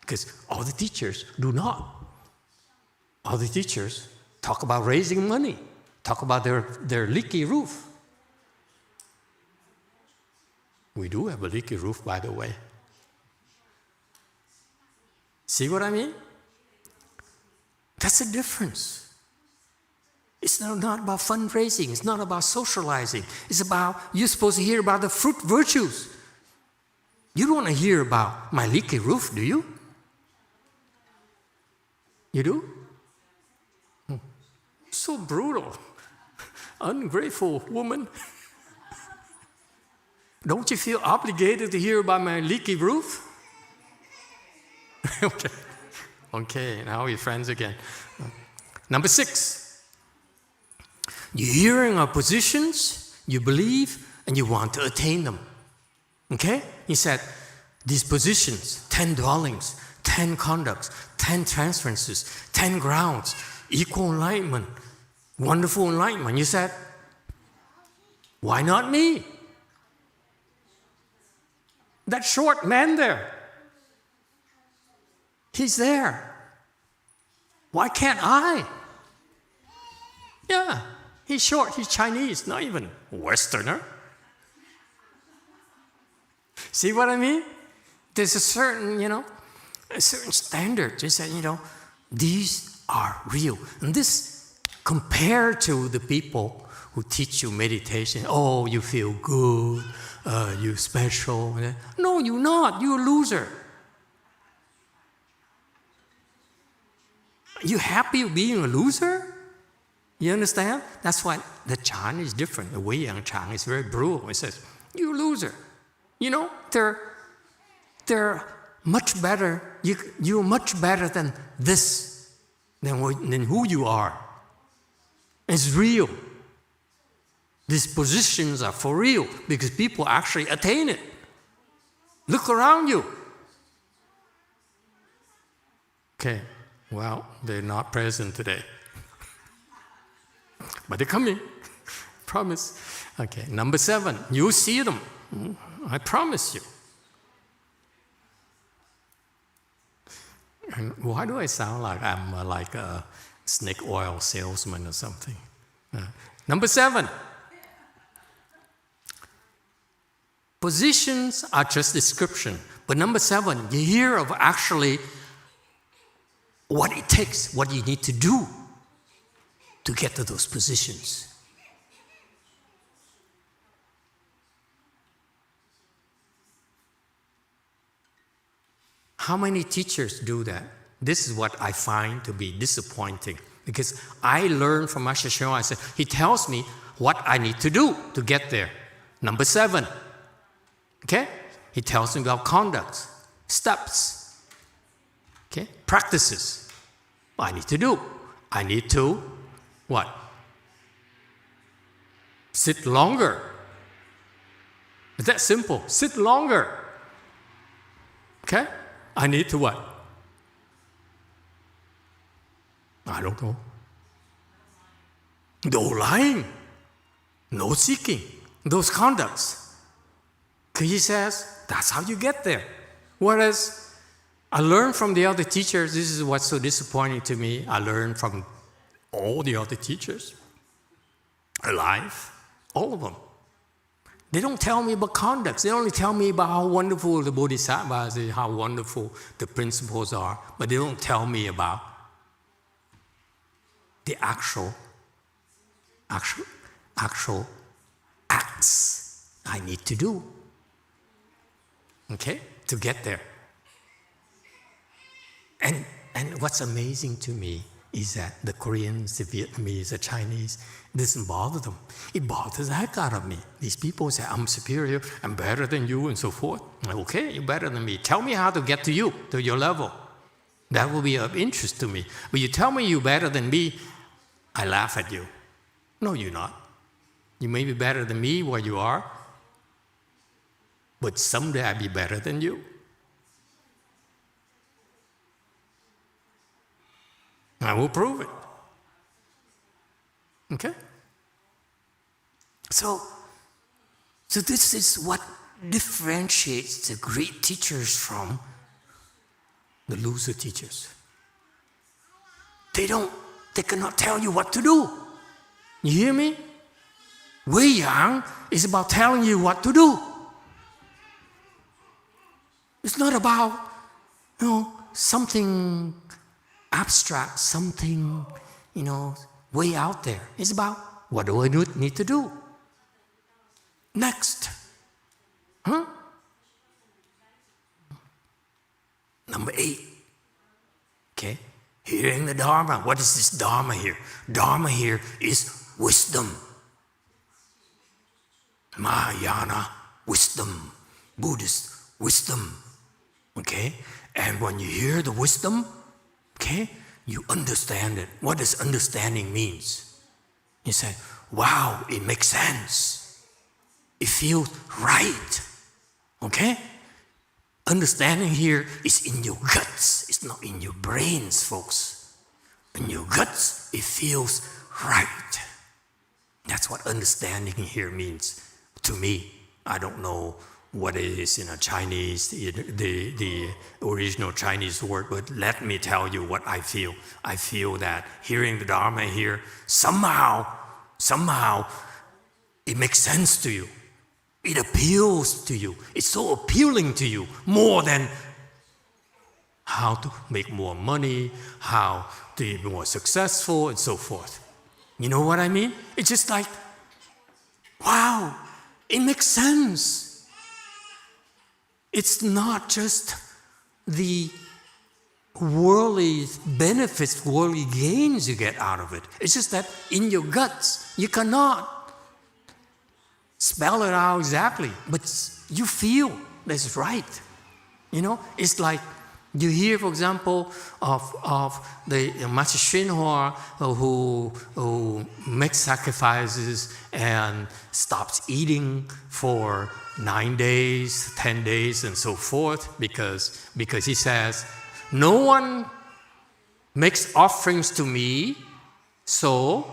Because all the teachers do not. All the teachers talk about raising money, talk about their leaky roof. We do have a leaky roof, by the way. See what I mean? That's the difference. It's not about fundraising. It's not about socializing. It's about, you're supposed to hear about the fruit virtues. You don't want to hear about my leaky roof, do you? You do? So brutal. Ungrateful woman. Don't you feel obligated to hear about my leaky roof? Okay, now we're friends again. Number 6. You're hearing our positions, you believe, and you want to attain them. Okay? He said, these positions, 10 dwellings, 10 conducts, 10 transferences, 10 grounds, equal enlightenment, wonderful enlightenment. You said, why not me? That short man there. He's there. Why can't I? Yeah, he's short, he's Chinese, not even Westerner. See what I mean? There's a certain, a certain standard. Just that, these are real. And this, compared to the people who teach you meditation, oh, you feel good, you're special. No, you're not. You're a loser. You happy being a loser? You understand? That's why the chant is different. The Wei Yang chant is very brutal. It says, you're a loser. They're much better. You're much better than this, than who you are. It's real. These positions are for real because people actually attain it. Look around you. Okay, well, they're not present today. But they're coming. Promise. Okay, number 7, you see them. I promise you. And why do I sound like I'm like a snake oil salesman or something? Number 7. Positions are just description. But number 7, you hear of actually what it takes, what you need to do to get to those positions. How many teachers do that? This is what I find to be disappointing because I learned from Master Sheng. I said, he tells me what I need to do to get there. Number 7, okay? He tells me about conduct, steps, okay? Practices. What I need to do. I need to, what? Sit longer. It's that simple. Sit longer. Okay? I need to what? I don't know. No lying, no seeking, those conducts. He says, that's how you get there. Whereas I learned from the other teachers, this is what's so disappointing to me, I learned from all the other teachers, alive, all of them. They don't tell me about conduct. They only tell me about how wonderful the bodhisattvas is, how wonderful the principles are, but they don't tell me about the actual acts I need to do, okay, to get there. And what's amazing to me is that the Koreans, the Vietnamese, the Chinese, it doesn't bother them. It bothers the heck out of me. These people say, I'm superior, I'm better than you, and so forth. I'm like, okay, you're better than me. Tell me how to get to you, to your level. That will be of interest to me. But you tell me you're better than me, I laugh at you. No, you're not. You may be better than me where you are, but someday I'll be better than you. I will prove it. Okay? So this is what differentiates the great teachers from the loser teachers. They cannot tell you what to do. You hear me? Wei Yang is about telling you what to do. It's not about, something abstract, something, way out there. It's about, what do I need to do? Next. Number 8. Okay? Hearing the Dharma. What is this Dharma here? Dharma here is wisdom. Mahayana, wisdom. Buddhist, wisdom. Okay? And when you hear the wisdom, okay, you understand it. What does understanding means? You say, wow, it makes sense. It feels right. Okay? Understanding here is in your guts. It's not in your brains, folks. In your guts, it feels right. That's what understanding here means to me. I don't know what it is in a Chinese, the original Chinese word, but let me tell you what I feel. I feel that hearing the Dharma here, somehow, it makes sense to you. It appeals to you. It's so appealing to you, more than how to make more money, how to be more successful, and so forth. You know what I mean? It's just like, wow, it makes sense. It's not just the worldly benefits, worldly gains you get out of it. It's just that in your guts, you cannot spell it out exactly, but you feel that's right. You know, it's like you hear, for example, of the Master Shinhua who makes sacrifices and stops eating for 9 days, 10 days, and so forth, because he says, no one makes offerings to me, so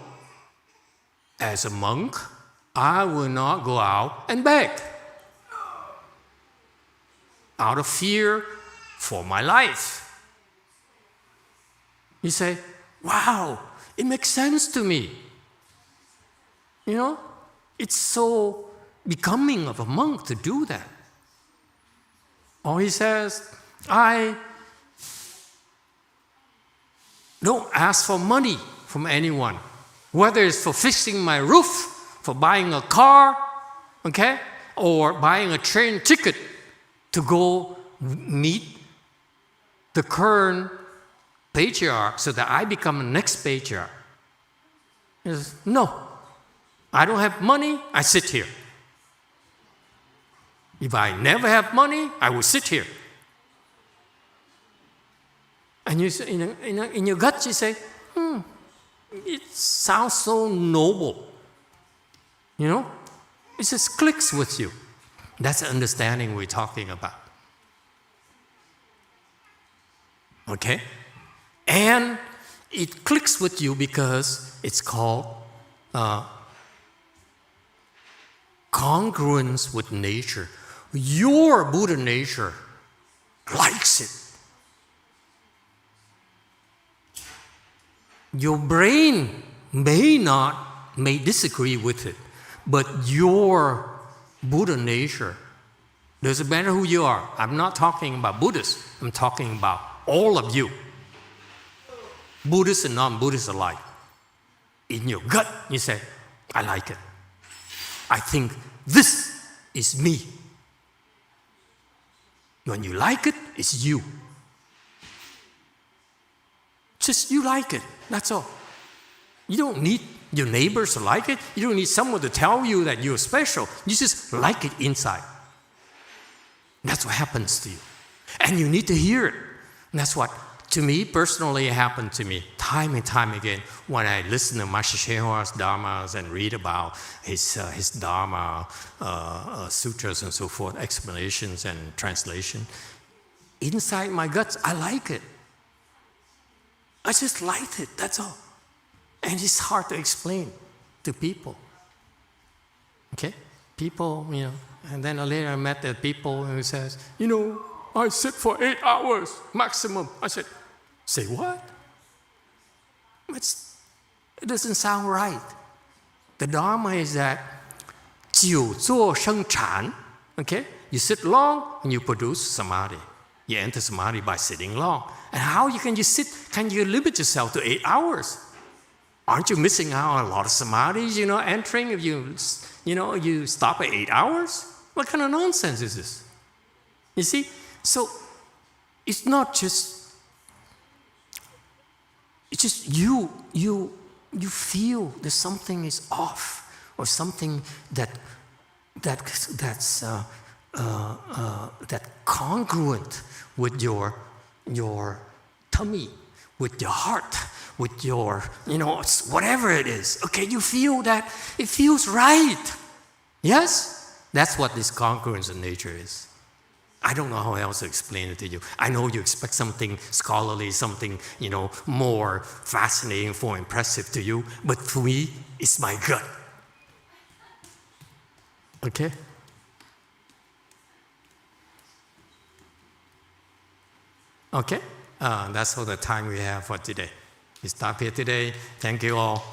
as a monk, I will not go out and beg out of fear for my life. You say, wow, it makes sense to me. You know, it's so becoming of a monk to do that. Or he says, I don't ask for money from anyone, whether it's for fixing my roof, for buying a car, okay, or buying a train ticket to go meet the current patriarch so that I become the next patriarch. He says, no, I don't have money, I sit here. If I never have money, I will sit here. And you say, in your gut, you say, it sounds so noble. You know, it just clicks with you. That's the understanding we're talking about. Okay? And it clicks with you because it's called congruence with nature. Your Buddha nature likes it. Your brain may disagree with it, but your Buddha nature, doesn't matter who you are. I'm not talking about Buddhists. I'm talking about all of you. Buddhists and non-Buddhists alike. In your gut, you say, I like it. I think this is me. When you like it, it's you. Just you like it, that's all. You don't need your neighbors to like it. You don't need someone to tell you that you're special. You just like it inside. That's what happens to you. And you need to hear it. And that's what, to me, personally, happened to me time and time again when I listen to Master Shenhua's Dharmas and read about his Dharma, sutras and so forth, explanations and translation. Inside my guts, I like it. I just liked it, that's all. And it's hard to explain to people. Okay? People, you know, and then later I met the people who says, you know, I sit for 8 hours maximum. I said, say what? It doesn't sound right. The Dharma is that 久坐生禅, okay? You sit long and you produce samadhi. You enter samadhi by sitting long. And how can you sit? Can you limit yourself to 8 hours? Aren't you missing out on a lot of samadhis, you know, entering if you stop at 8 hours? What kind of nonsense is this? You see? So it's not just, it's just you feel that something is off or something that's congruent with your tummy, with your heart, with your, you know, whatever it is. Okay, you feel that it feels right. Yes? That's what this congruence of nature is. I don't know how else to explain it to you. I know you expect something scholarly, something, you know, more fascinating, more impressive to you, but for me, it's my gut. Okay? Okay, that's all the time we have for today. We stop here today. Thank you all.